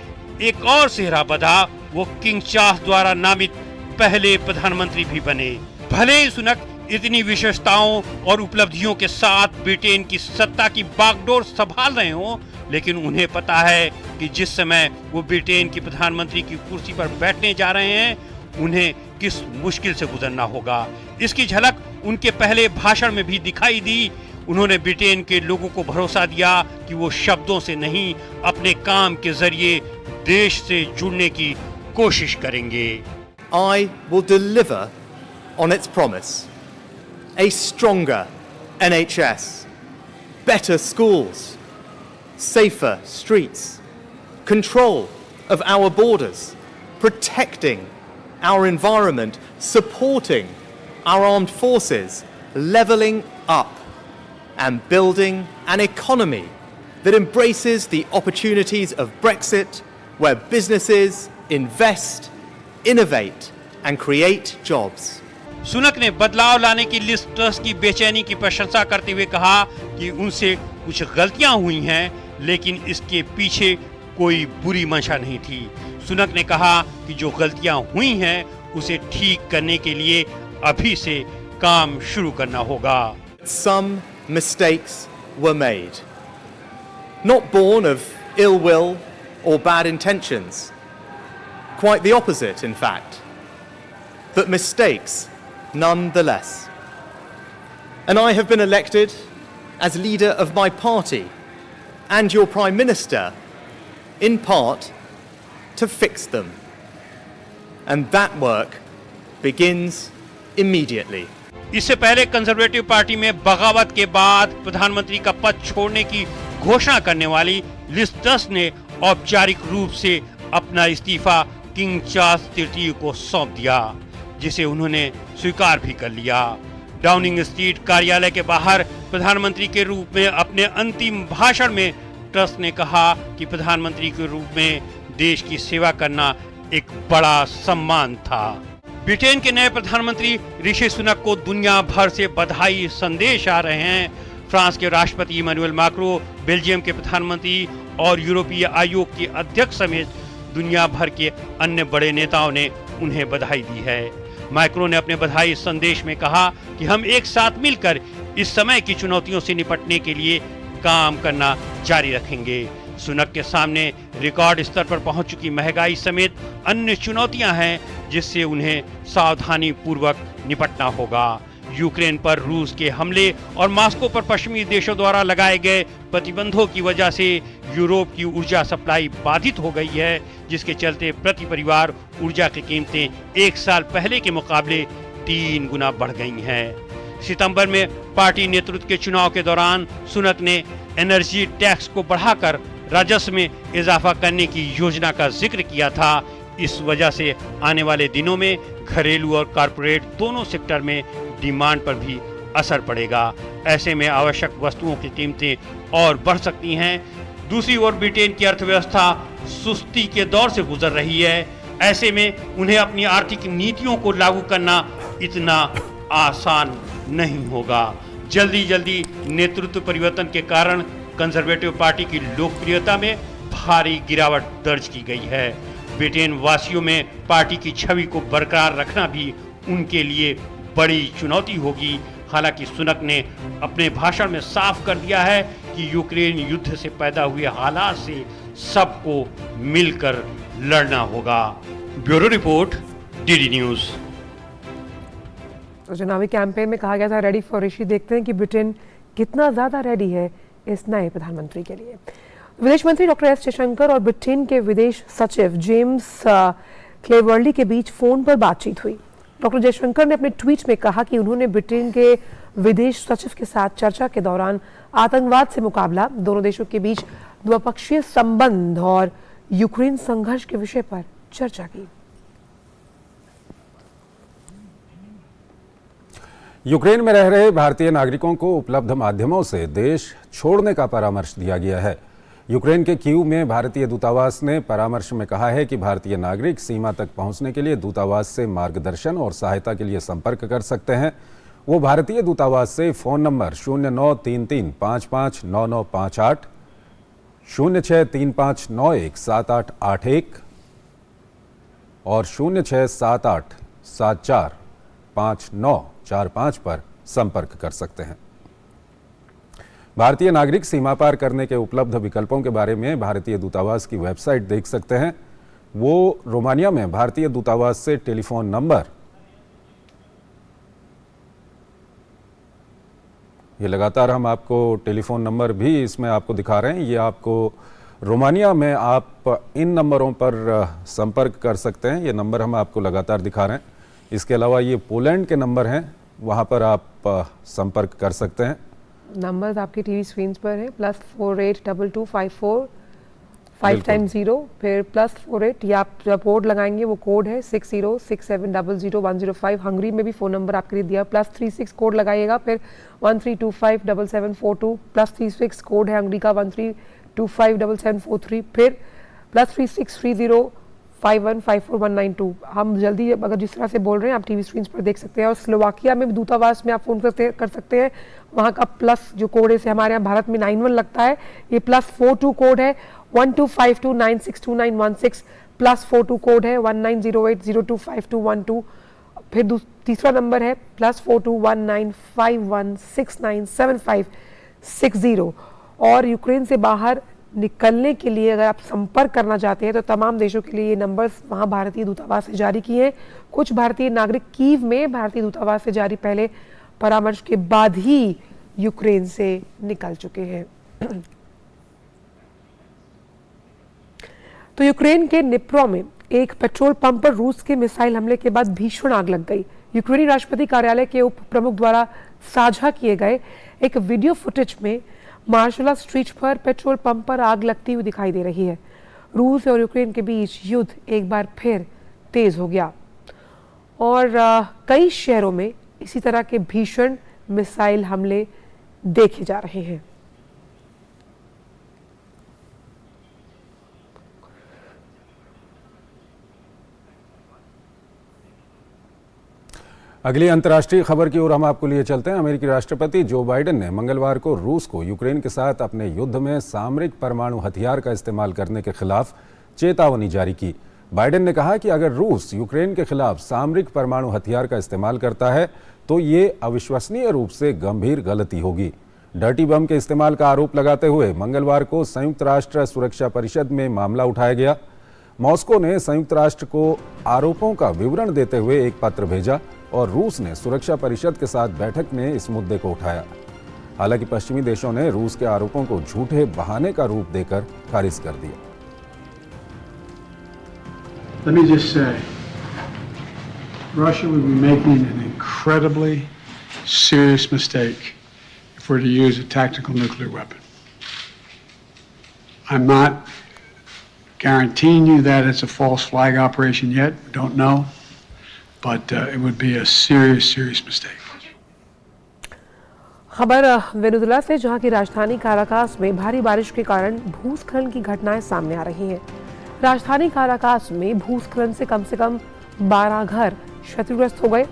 एक और सेहरा बधा, वो किंग चार्ल्स द्वारा नामित पहले प्रधानमंत्री भी बने। भले ही सुनक इतनी विशेषताओं और उपलब्धियों के साथ ब्रिटेन की सत्ता की बागडोर संभाल रहे हों, लेकिन उन्हें पता है कि जिस समय वो ब्रिटेन की प्रधानमंत्री की कुर्सी पर बैठने जा रहे हैं, उन्हें किस मुश्किल से गुजरना होगा। इसकी झलक उनके पहले भाषण में भी दिखाई दी। उन्होंने ब्रिटेन के लोगों को भरोसा दिया कि वो शब्दों से नहीं, अपने काम के जरिए देश से जुड़ने की कोशिश करेंगे। I will deliver on its promise. A stronger NHS, better schools, safer streets, control of our borders, protecting our environment, supporting our armed forces, levelling up and building an economy that embraces the opportunities of Brexit, where businesses invest, innovate and create jobs. Sunak ने बदलाव लाने की Liz truss की बेचैनी की प्रशंसा करते हुए कहा कि उनसे कुछ गलतियां हुई हैं, लेकिन इसके पीछे कोई बुरी मंशा नहीं थी। सुनक ने कहा कि जो गलतियां हुई हैं उसे ठीक करने के लिए अभी से काम शुरू करना होगा। Some mistakes were made, not born of ill will or bad intentions. Quite the opposite, in fact. But mistakes nonetheless. And I have been elected as leader of my party and your Prime Minister, in part, to fix them. And that work begins immediately. इससे पहले conservative party में बगावत के बाद प्रधानमंत्री का पद छोड़ने की घोषणा करने वाली लिज ट्रस ने औपचारिक रूप से अपना इस्तीफा किंग चार्ल्स तृतीय को सौंप दिया, जिसे उन्होंने स्वीकार भी कर लिया। डाउनिंग स्ट्रीट कार्यालय के बाहर प्रधानमंत्री के रूप में अपने अंतिम भाषण में ट्रस ने कहा कि प्रधानमंत्री के रूप में देश की सेवा करना एक बड़ा सम्मान था। ब्रिटेन के नए प्रधानमंत्री ऋषि सुनक को दुनिया भर से बधाई संदेश आ रहे हैं। फ्रांस के राष्ट्रपति इमैनुअल मैक्रों, बेल्जियम के प्रधानमंत्री और यूरोपीय आयोग के अध्यक्ष समेत दुनिया भर के अन्य बड़े नेताओं ने उन्हें बधाई दी है। मैक्रों ने अपने बधाई संदेश में कहा कि हम एक साथ मिलकर इस समय की चुनौतियों से निपटने के लिए काम करना जारी रखेंगे। सुनक के सामने रिकॉर्ड स्तर पर पहुंच चुकी महंगाई समेत अन्य चुनौतियां हैं, जिससे उन्हें सावधानी पूर्वक निपटना होगा। यूक्रेन पर रूस के हमले और मॉस्को पर पश्चिमी देशों द्वारा लगाए गए प्रतिबंधों की वजह से यूरोप की ऊर्जा सप्लाई बाधित हो गई है, जिसके चलते प्रति परिवार ऊर्जा की कीमतें एक साल पहले के मुकाबले 3 गुना बढ़ गई हैं। सितंबर में पार्टी नेतृत्व के चुनाव के दौरान सुनक ने एनर्जी टैक्स को बढ़ाकर राजस्व में इजाफा करने की योजना का जिक्र किया था। इस वजह से आने वाले दिनों में घरेलू और कारपोरेट दोनों सेक्टर में डिमांड पर भी असर पड़ेगा। ऐसे में आवश्यक वस्तुओं की कीमतें और बढ़ सकती हैं। दूसरी ओर ब्रिटेन की अर्थव्यवस्था सुस्ती के दौर से गुजर रही है। ऐसे में उन्हें अपनी आर्थिक नीतियों को लागू करना इतना आसान नहीं होगा। जल्दी नेतृत्व परिवर्तन के कारण कंजर्वेटिव पार्टी की लोकप्रियता में भारी गिरावट दर्ज की गई है। ब्रिटेन वासियों में पार्टी की छवि को बरकरार रखना भी उनके लिए बड़ी चुनौती होगी। हालांकि सुनक ने अपने भाषण में साफ कर दिया है कि यूक्रेन युद्ध से पैदा हुए हालात से सबको मिलकर लड़ना होगा। Bureau report, DD news. तो चुनावी कैंपेन में कहा गया था रेडी फॉर ऋषि। देखते हैं कि ब्रिटेन कितना ज्यादा रेडी है इस नए प्रधानमंत्री के लिए। विदेश मंत्री डॉक्टर एस जयशंकर और ब्रिटेन के विदेश सचिव जेम्स क्लेवर्ली के बीच फोन पर बातचीत हुई। डॉक्टर जयशंकर ने अपने ट्वीट में कहा कि उन्होंने ब्रिटेन के विदेश सचिव के साथ चर्चा के दौरान आतंकवाद से मुकाबला, दोनों देशों के बीच द्विपक्षीय संबंध और यूक्रेन संघर्ष के विषय पर चर्चा की। यूक्रेन में रह रहे भारतीय नागरिकों को उपलब्ध माध्यमों से देश छोड़ने का परामर्श दिया गया है। यूक्रेन के कीव में भारतीय दूतावास ने परामर्श में कहा है कि भारतीय नागरिक सीमा तक पहुंचने के लिए दूतावास से मार्गदर्शन और सहायता के लिए संपर्क कर सकते हैं। वो भारतीय दूतावास से फ़ोन नंबर 0933559958, 0635917881 और 0678745945 पर संपर्क कर सकते हैं। भारतीय नागरिक सीमा पार करने के उपलब्ध विकल्पों के बारे में भारतीय दूतावास की वेबसाइट देख सकते हैं। वो रोमानिया में भारतीय दूतावास से टेलीफोन नंबर, ये लगातार हम आपको टेलीफोन नंबर भी इसमें आपको दिखा रहे हैं। ये आपको रोमानिया में आप इन नंबरों पर संपर्क कर सकते हैं। ये नंबर हम आपको लगातार दिखा रहे हैं। इसके अलावा ये पोलैंड के नंबर हैं, वहाँ पर आप संपर्क कर सकते हैं। नंबर्स आपकी टीवी स्क्रीन पर है, +482254 फिर +48, या आप जो कोड लगाएंगे वो कोड है 6067000105। हंगरी में भी फ़ोन नंबर आपके लिए दिया, +36 कोड लगाइएगा, फिर 13257742, +36 कोड है हंगरी का 13257743, फिर +363051549192। हम जल्दी अगर जिस तरह से बोल रहे हैं आप टीवी स्क्रीन पर देख सकते हैं। और स्लोवाकिया में भी दूतावास में आप फ़ोन कर सकते हैं। वहाँ का प्लस जो कोड है, हमारे यहाँ भारत में 91 लगता है, ये +42 कोड है 1252962916, +42 कोड है 1908025212। फिर तीसरा नंबर है +421951697560। और यूक्रेन से बाहर निकलने के लिए अगर आप संपर्क करना चाहते हैं तो तमाम देशों के लिए ये नंबर्स वहाँ भारतीय दूतावास से जारी किए हैं। कुछ भारतीय नागरिक कीव में भारतीय दूतावास से जारी पहले परामर्श के बाद ही यूक्रेन से निकल चुके हैं। तो यूक्रेन के निप्रो में एक पेट्रोल पंप पर रूस के मिसाइल हमले के बाद भीषण आग लग गई। यूक्रेनी राष्ट्रपति कार्यालय के उप प्रमुख द्वारा साझा किए गए एक वीडियो फुटेज में मार्शला स्ट्रीट पर पेट्रोल पंप पर आग लगती हुई दिखाई दे रही है। रूस और यूक्रेन के बीच युद्ध एक बार फिर तेज हो गया और कई शहरों में इसी तरह के भीषण मिसाइल हमले देखे जा रहे हैं। अगली अंतर्राष्ट्रीय खबर की ओर हम आपको लिए चलते हैं। अमेरिकी राष्ट्रपति जो बाइडेन ने मंगलवार को रूस को यूक्रेन के साथ अपने युद्ध में सामरिक परमाणु हथियार का इस्तेमाल करने के खिलाफ चेतावनी जारी की। बाइडेन ने कहा कि अगर रूस यूक्रेन के खिलाफ सामरिक परमाणु हथियार का इस्तेमाल करता है तो ये अविश्वसनीय रूप से गंभीर गलती होगी। डर्टी बम के इस्तेमाल का आरोप लगाते हुए मंगलवार को संयुक्त राष्ट्र सुरक्षा परिषद में मामला उठाया गया। मॉस्को ने संयुक्त राष्ट्र को आरोपों का विवरण देते हुए एक पत्र भेजा और रूस ने सुरक्षा परिषद के साथ बैठक में इस मुद्दे को उठाया। हालांकि पश्चिमी देशों ने रूस के आरोपों को झूठे बहाने का रूप देकर खारिज कर दिया। Let me just say, Russia would be making an incredibly serious mistake if we're to use a tactical nuclear weapon. I'm not guaranteeing you that it's a false flag operation yet. We don't know. But it would be a serious mistake. खबर Venezuela से, जहां की राजधानी Caracas में भारी बारिश के कारण भूस्खलन की घटनाएं सामने आ रही हैं। राजधानी काराकास में भूस्खलन से कम 12 घर क्षतिग्रस्त हो गए।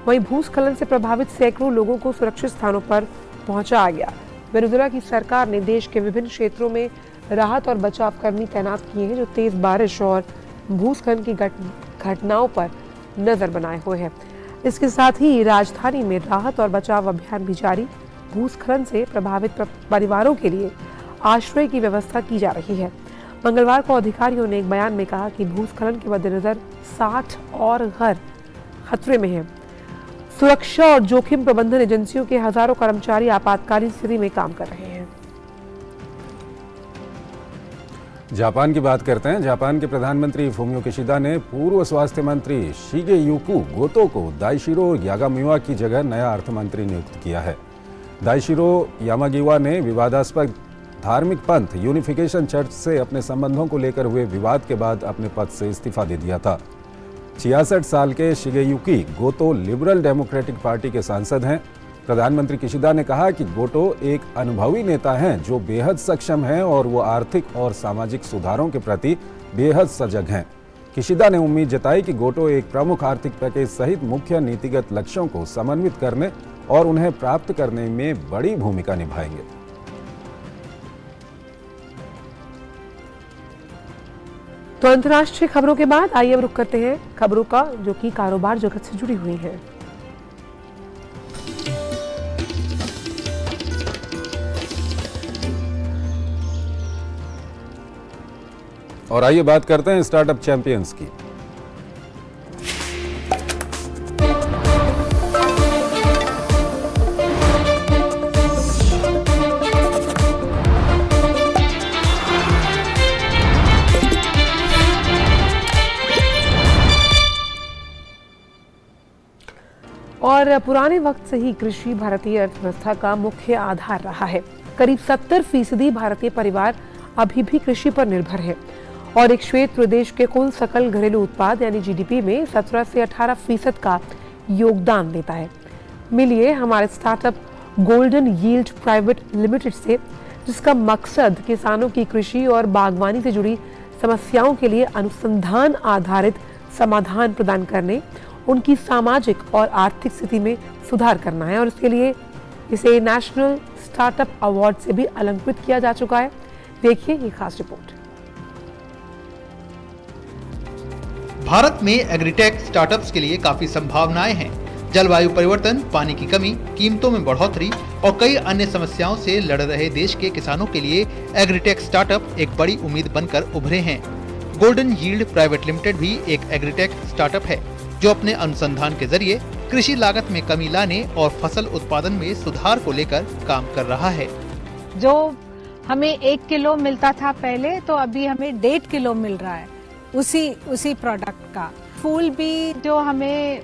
वहीं भूस्खलन से प्रभावित सैकड़ों लोगों को सुरक्षित स्थानों पर पहुंचाया गया। वेनेजुएला की सरकार ने देश के विभिन्न क्षेत्रों में राहत और बचाव कर्मी तैनात किए हैं, जो तेज बारिश और भूस्खलन की घटनाओं पर नजर बनाए हुए हैं। इसके साथ ही राजधानी में राहत और बचाव अभियान भी जारी। भूस्खलन से प्रभावित परिवारों के लिए आश्रय की व्यवस्था की जा रही है। मंगलवार को अधिकारियों ने एक बयान में कहा कि भूस्खलन के मद्देनजर 60 और घर खतरे में हैं। सुरक्षा और जोखिम प्रबंधन एजेंसियों के हजारों कर्मचारी आपातकालीन स्थिति में काम कर रहे हैं। जापान की बात करते हैं। जापान के प्रधानमंत्री फुमियो किशिदा ने पूर्व स्वास्थ्य मंत्री शिगेयुकी गोतो को दाइशिरो यामागिवा की जगह नया अर्थ मंत्री नियुक्त किया है। दाइशिरो यामागिवा ने विवादास्पद धार्मिक पंथ यूनिफिकेशन चर्च से अपने संबंधों को लेकर हुए विवाद के बाद अपने पद से इस्तीफा दे दिया था। 66 साल के शिगेयुकी गोतो लिबरल डेमोक्रेटिक पार्टी के सांसद हैं। प्रधानमंत्री किशिदा ने कहा कि गोटो एक अनुभवी नेता हैं जो बेहद सक्षम हैं और वो आर्थिक और सामाजिक सुधारों के प्रति बेहद सजग हैं। किशिदा ने उम्मीद जताई कि गोटो एक प्रमुख आर्थिक पैकेज सहित मुख्य नीतिगत लक्ष्यों को समन्वित करने और उन्हें प्राप्त करने में बड़ी भूमिका निभाएंगे। तो अंतर्राष्ट्रीय खबरों के बाद आइए अब रुक करते हैं खबरों का जो कि कारोबार जगत से जुड़ी हुई है। और आइए बात करते हैं स्टार्टअप चैंपियंस की। और पुराने वक्त से ही कृषि भारतीय अर्थव्यवस्था का मुख्य आधार रहा है। करीब 70% भारतीय परिवार अभी भी कृषि पर निर्भर है और एक क्षेत्र देश के कुल सकल घरेलू उत्पाद यानी जीडीपी में 17 से 18% का योगदान देता है। मिलिए हमारे startup golden yield private limited से, जिसका मकसद किसानों की कृषि और बागवानी से जुड़ी समस्याओं के लिए अनुसंधान आधारित समाधान प्रदान करने, उनकी सामाजिक और आर्थिक स्थिति में सुधार करना है और इसके लिए इसे नेशनल स्टार्टअप अवार्ड से भी अलंकृत किया जा चुका है। देखिए ये खास रिपोर्ट। भारत में एग्रीटेक स्टार्टअप्स के लिए काफी संभावनाएं हैं। जलवायु परिवर्तन, पानी की कमी, कीमतों में बढ़ोतरी और कई अन्य समस्याओं से लड़ रहे देश के किसानों के लिए एग्रीटेक स्टार्टअप एक बड़ी उम्मीद बनकर उभरे हैं। गोल्डन यील्ड प्राइवेट लिमिटेड भी एक एग्रीटेक स्टार्टअप है जो अपने अनुसंधान के जरिए कृषि लागत में कमी लाने और फसल उत्पादन में सुधार को लेकर काम कर रहा है। जो हमें 1 किलो मिलता था पहले, तो अभी हमें 1.5 किलो मिल रहा है उसी प्रोडक्ट का। फूल भी जो हमें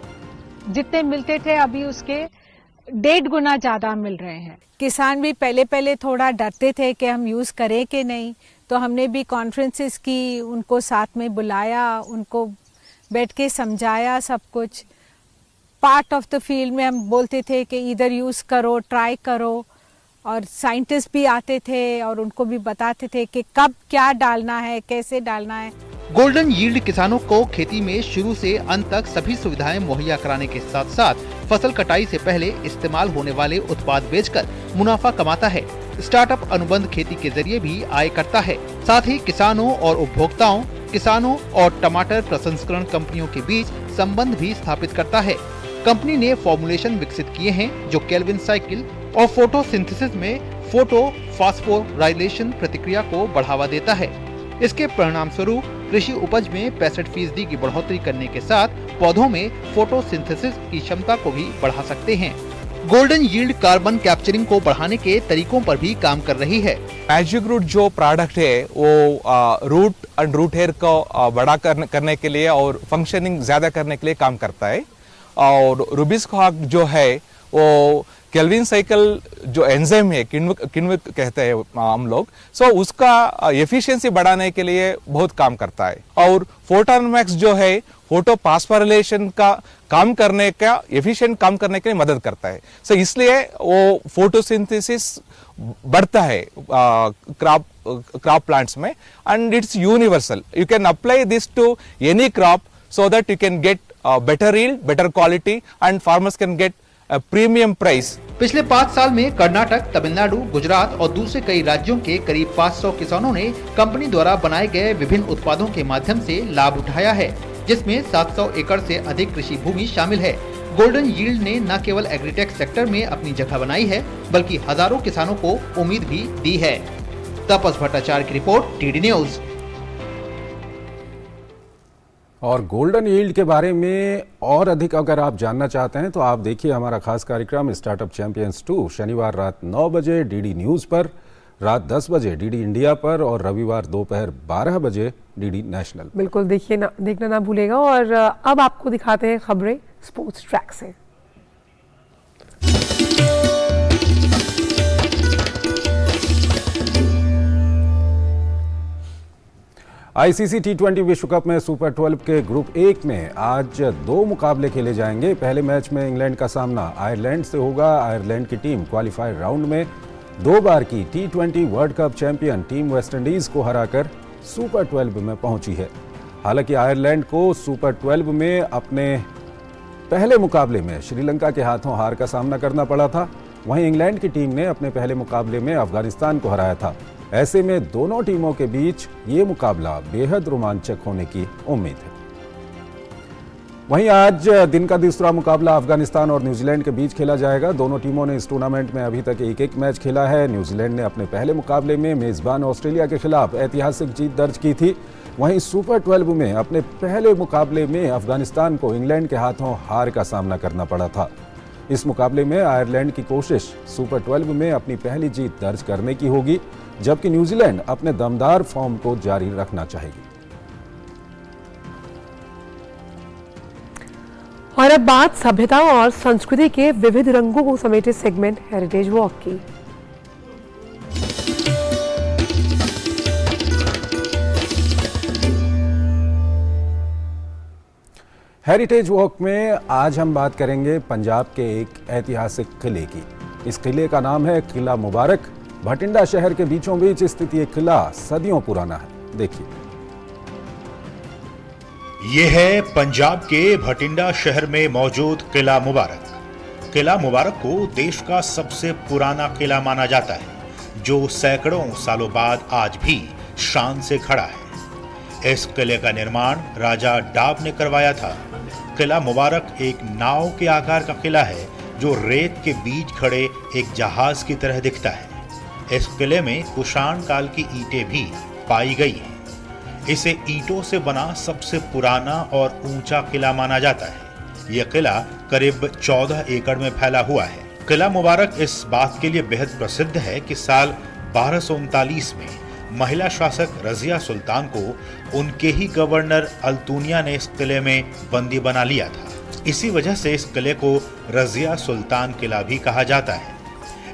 जितने मिलते थे अभी उसके 1.5 गुना ज्यादा मिल रहे हैं। किसान भी पहले थोड़ा डरते थे कि हम यूज करें कि नहीं, तो हमने भी कॉन्फ्रेंसेस की, उनको साथ में बुलाया, उनको बैठ के समझाया सब कुछ। पार्ट ऑफ द फील्ड में हम बोलते थे कि इधर यूज करो, ट्राई करो, और साइंटिस्ट भी आते थे और उनको भी बताते थे कि कब क्या डालना है, कैसे डालना है। गोल्डन यील्ड किसानों को खेती में शुरू से अंत तक सभी सुविधाएं मुहैया कराने के साथ साथ फसल कटाई से पहले इस्तेमाल होने वाले उत्पाद बेचकर मुनाफा कमाता है। स्टार्टअप अनुबंध खेती के जरिए भी आय करता है। साथ ही किसानों और उपभोक्ताओं, किसानों और टमाटर प्रसंस्करण कंपनियों के बीच संबंध भी स्थापित करता है। कंपनी ने फॉर्मुलेशन विकसित किए हैं जो केल्विन साइकिल और फोटोसिंथेसिस में फोटो फास्फोराइलेशन प्रतिक्रिया को बढ़ावा देता है। इसके परिणाम स्वरूप कृषि उपज में 65% की बढ़ोतरी करने के साथ पौधों में फोटोसिंथेसिस की क्षमता को भी बढ़ा सकते हैं। गोल्डन यील्ड कार्बन कैप्चरिंग को बढ़ाने के तरीकों पर भी काम कर रही है। मैजिक रूट जो प्रोडक्ट है वो रूट एंड रूट हेयर को बड़ा करने के लिए और फंक्शनिंग ज्यादा करने के लिए काम करता है। और रूबिस्क हॉग जो है वो केल्विन साइकिल जो एंजाइम है, किण्विक कहते हैं हम लोग, सो उसका एफिशिएंसी बढ़ाने के लिए बहुत काम करता है। और फोटोनमैक्स जो है फोटो फास्फोराइलेशन का काम करने का, एफिशिएंट काम करने के लिए मदद करता है। सो इसलिए वो फोटोसिंथेसिस बढ़ता है क्रॉप प्लांट्स में, and it's universal. You can apply this to any crop so that you can get better yield, better quality and farmers can get a premium price. पिछले 5 साल में कर्नाटक, तमिलनाडु, गुजरात और दूसरे कई राज्यों के करीब 500 किसानों ने कंपनी द्वारा बनाए गए विभिन्न उत्पादों के माध्यम से लाभ उठाया है, जिसमें 700 एकड़ से अधिक कृषि भूमि शामिल है। गोल्डन यील्ड ने न केवल एग्रीटेक सेक्टर में अपनी जगह बनाई है, बल्कि हजारों किसानों को उम्मीद भी दी है। तपस भट्टाचार्य की रिपोर्ट, टीडी न्यूज। और गोल्डन यील्ड के बारे में और अधिक अगर आप जानना चाहते हैं तो आप देखिए हमारा खास कार्यक्रम स्टार्टअप चैंपियंस 2 शनिवार रात 9 बजे डीडी न्यूज़ पर, रात 10 बजे डीडी इंडिया पर और रविवार दोपहर 12 बजे डीडी नेशनल। बिल्कुल देखना ना भूलेगा। और अब आपको दिखाते हैं खबरें स्पोर्ट्स ट्रैक से। आईसीसी टी20 विश्व कप में सुपर 12 के ग्रुप 1 में आज 2 मुकाबले खेले जाएंगे। पहले मैच में इंग्लैंड का सामना आयरलैंड से होगा। आयरलैंड की टीम क्वालिफायर राउंड में 2 बार की टी20 world cup champion team West Indies को हराकर सुपर 12 में पहुंची है। हालांकि आयरलैंड को सुपर 12 में अपने पहले मुकाबले में श्रीलंका के हाथों हार का सामना करना पड़ा था। वहीं इंग्लैंड की टीम ने अपने पहले मुकाबले में अफगानिस्तान को हराया था। ऐसे में दोनों टीमों के बीच ये मुकाबला बेहद रोमांचक होने की उम्मीद है। वहीं आज दिन का दूसरा मुकाबला अफगानिस्तान और न्यूजीलैंड के बीच खेला जाएगा। दोनों टीमों ने इस टूर्नामेंट में अभी तक एक मैच खेला है। न्यूजीलैंड ने अपने पहले मुकाबले में मेजबान ऑस्ट्रेलिया के खिलाफ ऐतिहासिक जीत दर्ज की थी। वहीं सुपर 12 में अपने पहले मुकाबले में अफगानिस्तान को इंग्लैंड के हाथों हार का सामना करना पड़ा था। इस मुकाबले में आयरलैंड की कोशिश सुपर 12 में अपनी पहली जीत दर्ज करने की होगी, जबकि न्यूजीलैंड अपने दमदार फॉर्म को जारी रखना चाहेगी। और अब बात सभ्यता और संस्कृति के विविध रंगों को समेटे सेगमेंट हेरिटेज वॉक की। हेरिटेज वॉक में आज हम बात करेंगे पंजाब के एक ऐतिहासिक किले की। इस किले का नाम है किला मुबारक। भटिंडा शहर के बीचों बीच स्थित ये किला सदियों पुराना है। देखिए, ये है पंजाब के भटिंडा शहर में मौजूद किला मुबारक। किला मुबारक को देश का सबसे पुराना किला माना जाता है, जो सैकड़ों सालों बाद आज भी शान से खड़ा है। इस किले का निर्माण राजा डाब ने करवाया था। किला मुबारक एक नाव के आकार का किला है, जो रेत के बीच खड़े एक जहाज की तरह दिखता है। इस किले में कुषाण काल की ईंटें भी पाई गई हैं। इसे ईंटों से बना सबसे पुराना और ऊंचा किला माना जाता है। यह किला करीब 14 एकड़ में फैला हुआ है। किला मुबारक इस बात के लिए बेहद प्रसिद्ध है कि साल 1239 में महिला शासक रजिया सुल्तान को उनके ही गवर्नर अल्तुनिया ने इस किले में बंदी बना लिया था। इसी वजह से इस किले को रजिया सुल्तान किला भी कहा जाता है।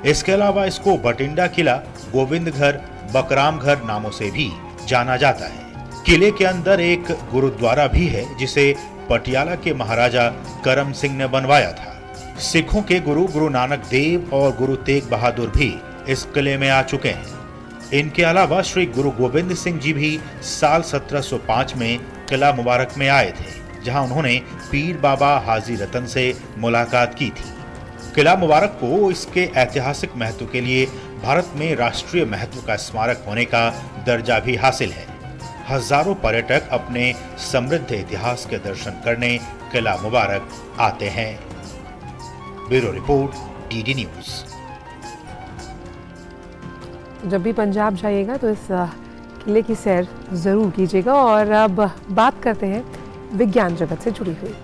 इसके अलावा इसको भटिंडा किला, गोविंद घर, बकराम घर नामों से भी जाना जाता है। किले के अंदर एक गुरुद्वारा भी है, जिसे पटियाला के महाराजा करम सिंह ने बनवाया था। सिखों के गुरु नानक देव और गुरु तेग बहादुर भी इस किले में आ चुके हैं। इनके अलावा श्री गुरु गोविंद सिंह जी भी साल 1705 में किला मुबारक में आए थे, जहां उन्होंने पीर बाबा हाजी रतन से मुलाकात की थी। किला मुबारक को इसके ऐतिहासिक महत्व के लिए भारत में राष्ट्रीय महत्व का स्मारक होने का दर्जा भी हासिल है। हजारों पर्यटक अपने समृद्ध इतिहास के दर्शन करने किला मुबारक आते हैं। Bureau report, DD news. जब भी पंजाब जाइएगा तो इस किले की सैर जरूर कीजिएगा। और अब बात करते हैं विज्ञान जगत से जुड़ी हुई।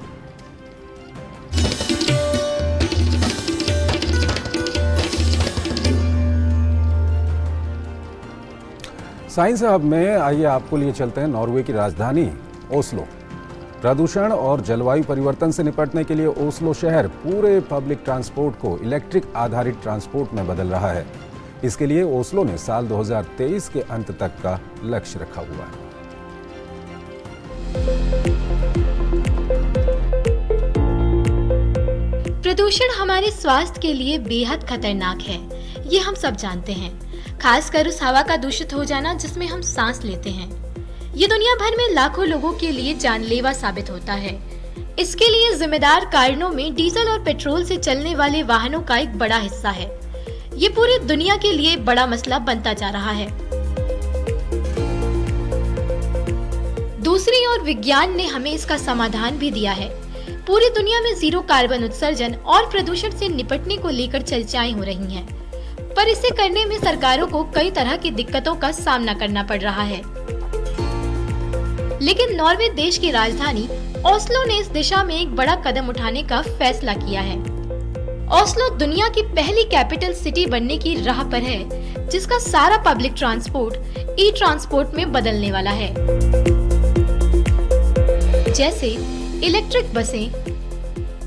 साइंस हब में आइए आपको लिए चलते हैं नॉर्वे की राजधानी ओस्लो। प्रदूषण और जलवायु परिवर्तन से निपटने के लिए ओस्लो शहर पूरे पब्लिक ट्रांसपोर्ट को इलेक्ट्रिक आधारित ट्रांसपोर्ट में बदल रहा है। इसके लिए ओस्लो ने साल 2023 के अंत तक का लक्ष्य रखा हुआ है। प्रदूषण हमारे स्वास्थ्य के लिए बेहद खतरनाक है, ये हम सब जानते हैं। खासकर उस हवा का दूषित हो जाना जिसमें हम सांस लेते हैं। ये दुनिया भर में लाखों लोगों के लिए जानलेवा साबित होता है। इसके लिए जिम्मेदार कारणों में डीजल और पेट्रोल से चलने वाले वाहनों का एक बड़ा हिस्सा है। ये पूरी दुनिया के लिए बड़ा मसला बनता जा रहा है। दूसरी ओर विज्ञान ने हमें इसका समाधान भी दिया है। पूरी दुनिया में जीरो कार्बन उत्सर्जन और प्रदूषण से निपटने को लेकर चर्चाएं हो रही हैं, पर इसे करने में सरकारों को कई तरह की दिक्कतों का सामना करना पड़ रहा है। लेकिन नॉर्वे देश की राजधानी ओस्लो ने इस दिशा में एक बड़ा कदम उठाने का फैसला किया है। ओस्लो दुनिया की पहली कैपिटल सिटी बनने की राह पर है, जिसका सारा पब्लिक ट्रांसपोर्ट ई ट्रांसपोर्ट में बदलने वाला है, जैसे इलेक्ट्रिक बसें,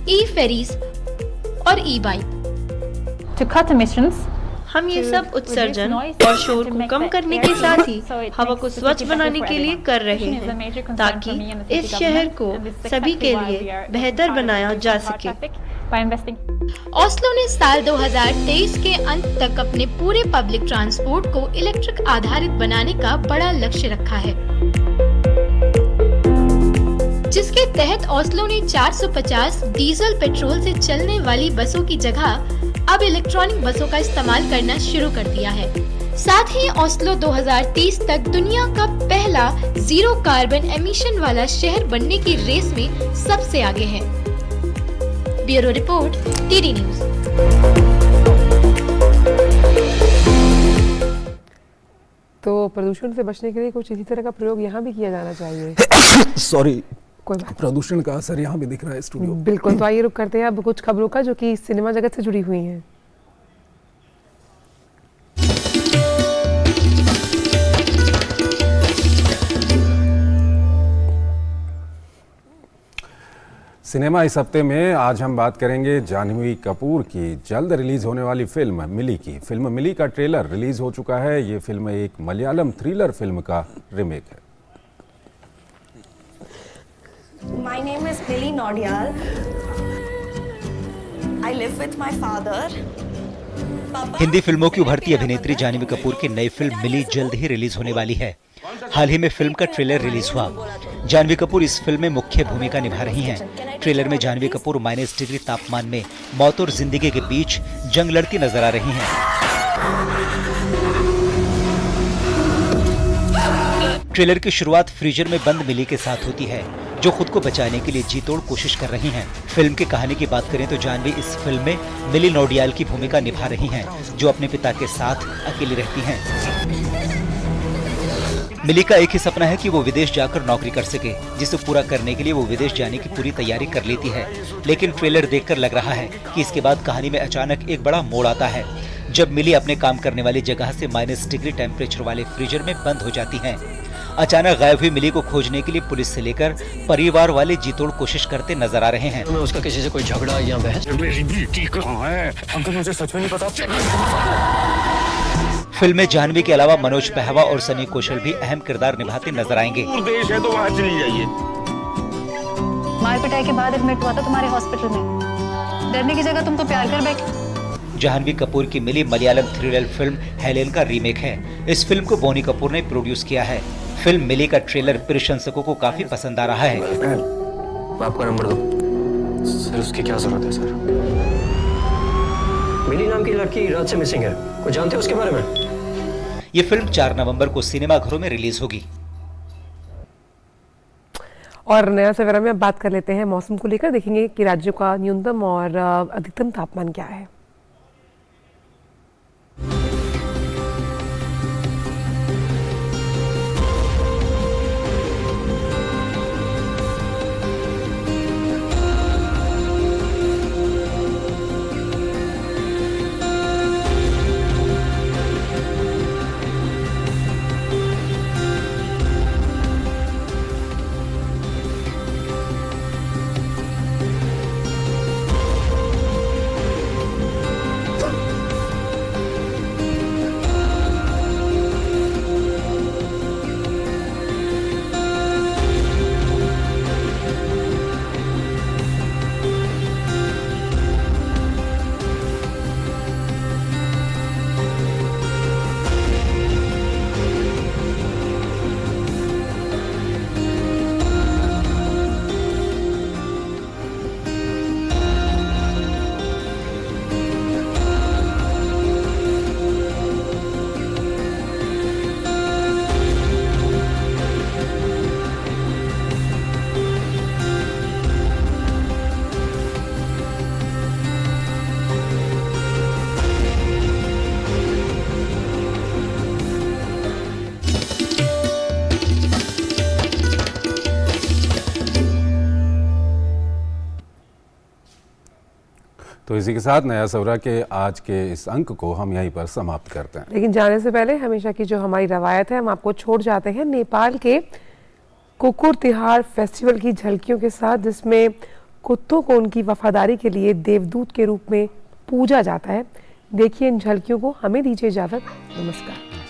ई फेरीज और ई बाइक। To cut emissions, हम ये सब उत्सर्जन और शोर को कम करने के साथ ही हवा को स्वच्छ बनाने के लिए कर रहे हैं ताकि इस शहर को सभी के लिए बेहतर बनाया जा सके। ओस्लो ने साल 2023 के अंत तक अपने पूरे पब्लिक ट्रांसपोर्ट को इलेक्ट्रिक आधारित बनाने का बड़ा लक्ष्य रखा है, जिसके तहत ओस्लो ने 450 डीजल पेट्रोल से चलने वाली बसों की जगह अब इलेक्ट्रॉनिक बसों का इस्तेमाल करना शुरू कर दिया है। साथ ही ओस्लो 2030 तक दुनिया का पहला जीरो कार्बन एमिशन वाला शहर बनने की रेस में सबसे आगे है। Bureau report, TD news. तो प्रदूषण से बचने के लिए कुछ इसी तरह का प्रयोग यहाँ भी किया जाना चाहिए। सॉरी, कोई बात, प्रदूषण का असर यहाँ भी दिख रहा है स्टूडियो। बिल्कुल। तो आइए रुक करते हैं अब कुछ खबरों का जो कि सिनेमा जगत से जुड़ी हुई हैं। सिनेमा इस हफ्ते में आज हम बात करेंगे जाह्नवी कपूर की जल्द रिलीज होने वाली फिल्म मिली की। फिल्म मिली का ट्रेलर रिलीज हो चुका है। ये फिल्म एक मलयालम थ्रिलर फिल्म का रीमेक है। My name is Millie Nodial. I live with my father. Hindi फिल्मों की उभरती अभिनेत्री जाह्नवी कपूर की नई फिल्म मिली जल्द ही रिलीज होने वाली है। हाल ही में फिल्म का ट्रेलर रिलीज हुआ। जाह्नवी कपूर इस फिल्म में मुख्य भूमिका निभा रही हैं। ट्रेलर में जाह्नवी कपूर -डिग्री तापमान में मौत और जिंदगी के बीच जंग लड़ती नजर आ रही हैं। ट्रेलर की शुरुआत फ्रीजर में बंद मिली के साथ होती है, जो खुद को बचाने के लिए जी तोड़ कोशिश कर रही हैं। फिल्म की कहानी की बात करें तो जाह्नवी इस फिल्म में मिली नोडियाल की भूमिका निभा रही हैं, जो अपने पिता के साथ अकेली रहती हैं। मिली का एक ही सपना है कि वो विदेश जाकर नौकरी कर सके, जिसे पूरा करने के लिए वो विदेश जाने की पूरी तैयारी कर लेती है। लेकिन ट्रेलर देखकर लग रहा है कि इसके बाद कहानी में अचानक एक बड़ा मोड़ आता है, जब मिली अपने काम करने वाली जगह से -डिग्री टेम्परेचर वाले फ्रीजर में बंद हो जाती हैं। अचानक गायब हुई मिली को खोजने के लिए पुलिस से लेकर परिवार वाले जीतोड़ कोशिश करते नजर आ रहे हैं। उसका किसी से कोई झगड़ा या बहस? मेरी बेटी कहाँ है? अंकल मुझे सच में नहीं पता। फिल्म में जाह्नवी के अलावा मनोज पहवा और सनी कौशल भी अहम किरदार निभाते नजर आएंगे। देश है तो वहाँ चली जाइए। मार पिटाई के बाद एडमिट हुआ था तुम्हारे हॉस्पिटल में। डरने की जगह तुम तो प्यार कर बैठे। जाह्नवी कपूर की मिली मलयालम थ्रिलर फिल्म हेलेन का रीमेक है। इस फिल्म को बोनी कपूर ने प्रोड्यूस किया है। फिल्म मिली का ट्रेलर प्रशंसकों को काफी पसंद आ रहा है। आपका नंबर दो। सर उसकी क्या जरूरत है सर? मिली नाम की लड़की रात से मिसिंग है, कोई जानते हो उसके बारे में? ये फिल्म 4 नवंबर को सिनेमाघरों में रिलीज होगी। और नया सवेरा में अब बात कर लेते हैं मौसम को लेकर। देखेंगे कि राज्यों का न्यूनतम और अधिकतम तापमान क्या है। तो इसी के साथ नया सवेरा के आज के इस अंक को हम यहीं पर समाप्त करते हैं। लेकिन जाने से पहले हमेशा की जो हमारी रवायत है, हम आपको छोड़ जाते हैं नेपाल के कुकुर तिहार फेस्टिवल की झलकियों के साथ, जिसमें कुत्तों को उनकी वफादारी के लिए देवदूत के रूप में पूजा जाता है। देखिए इन झलकियों को, हमें दीजिए इजाजत। नमस्कार।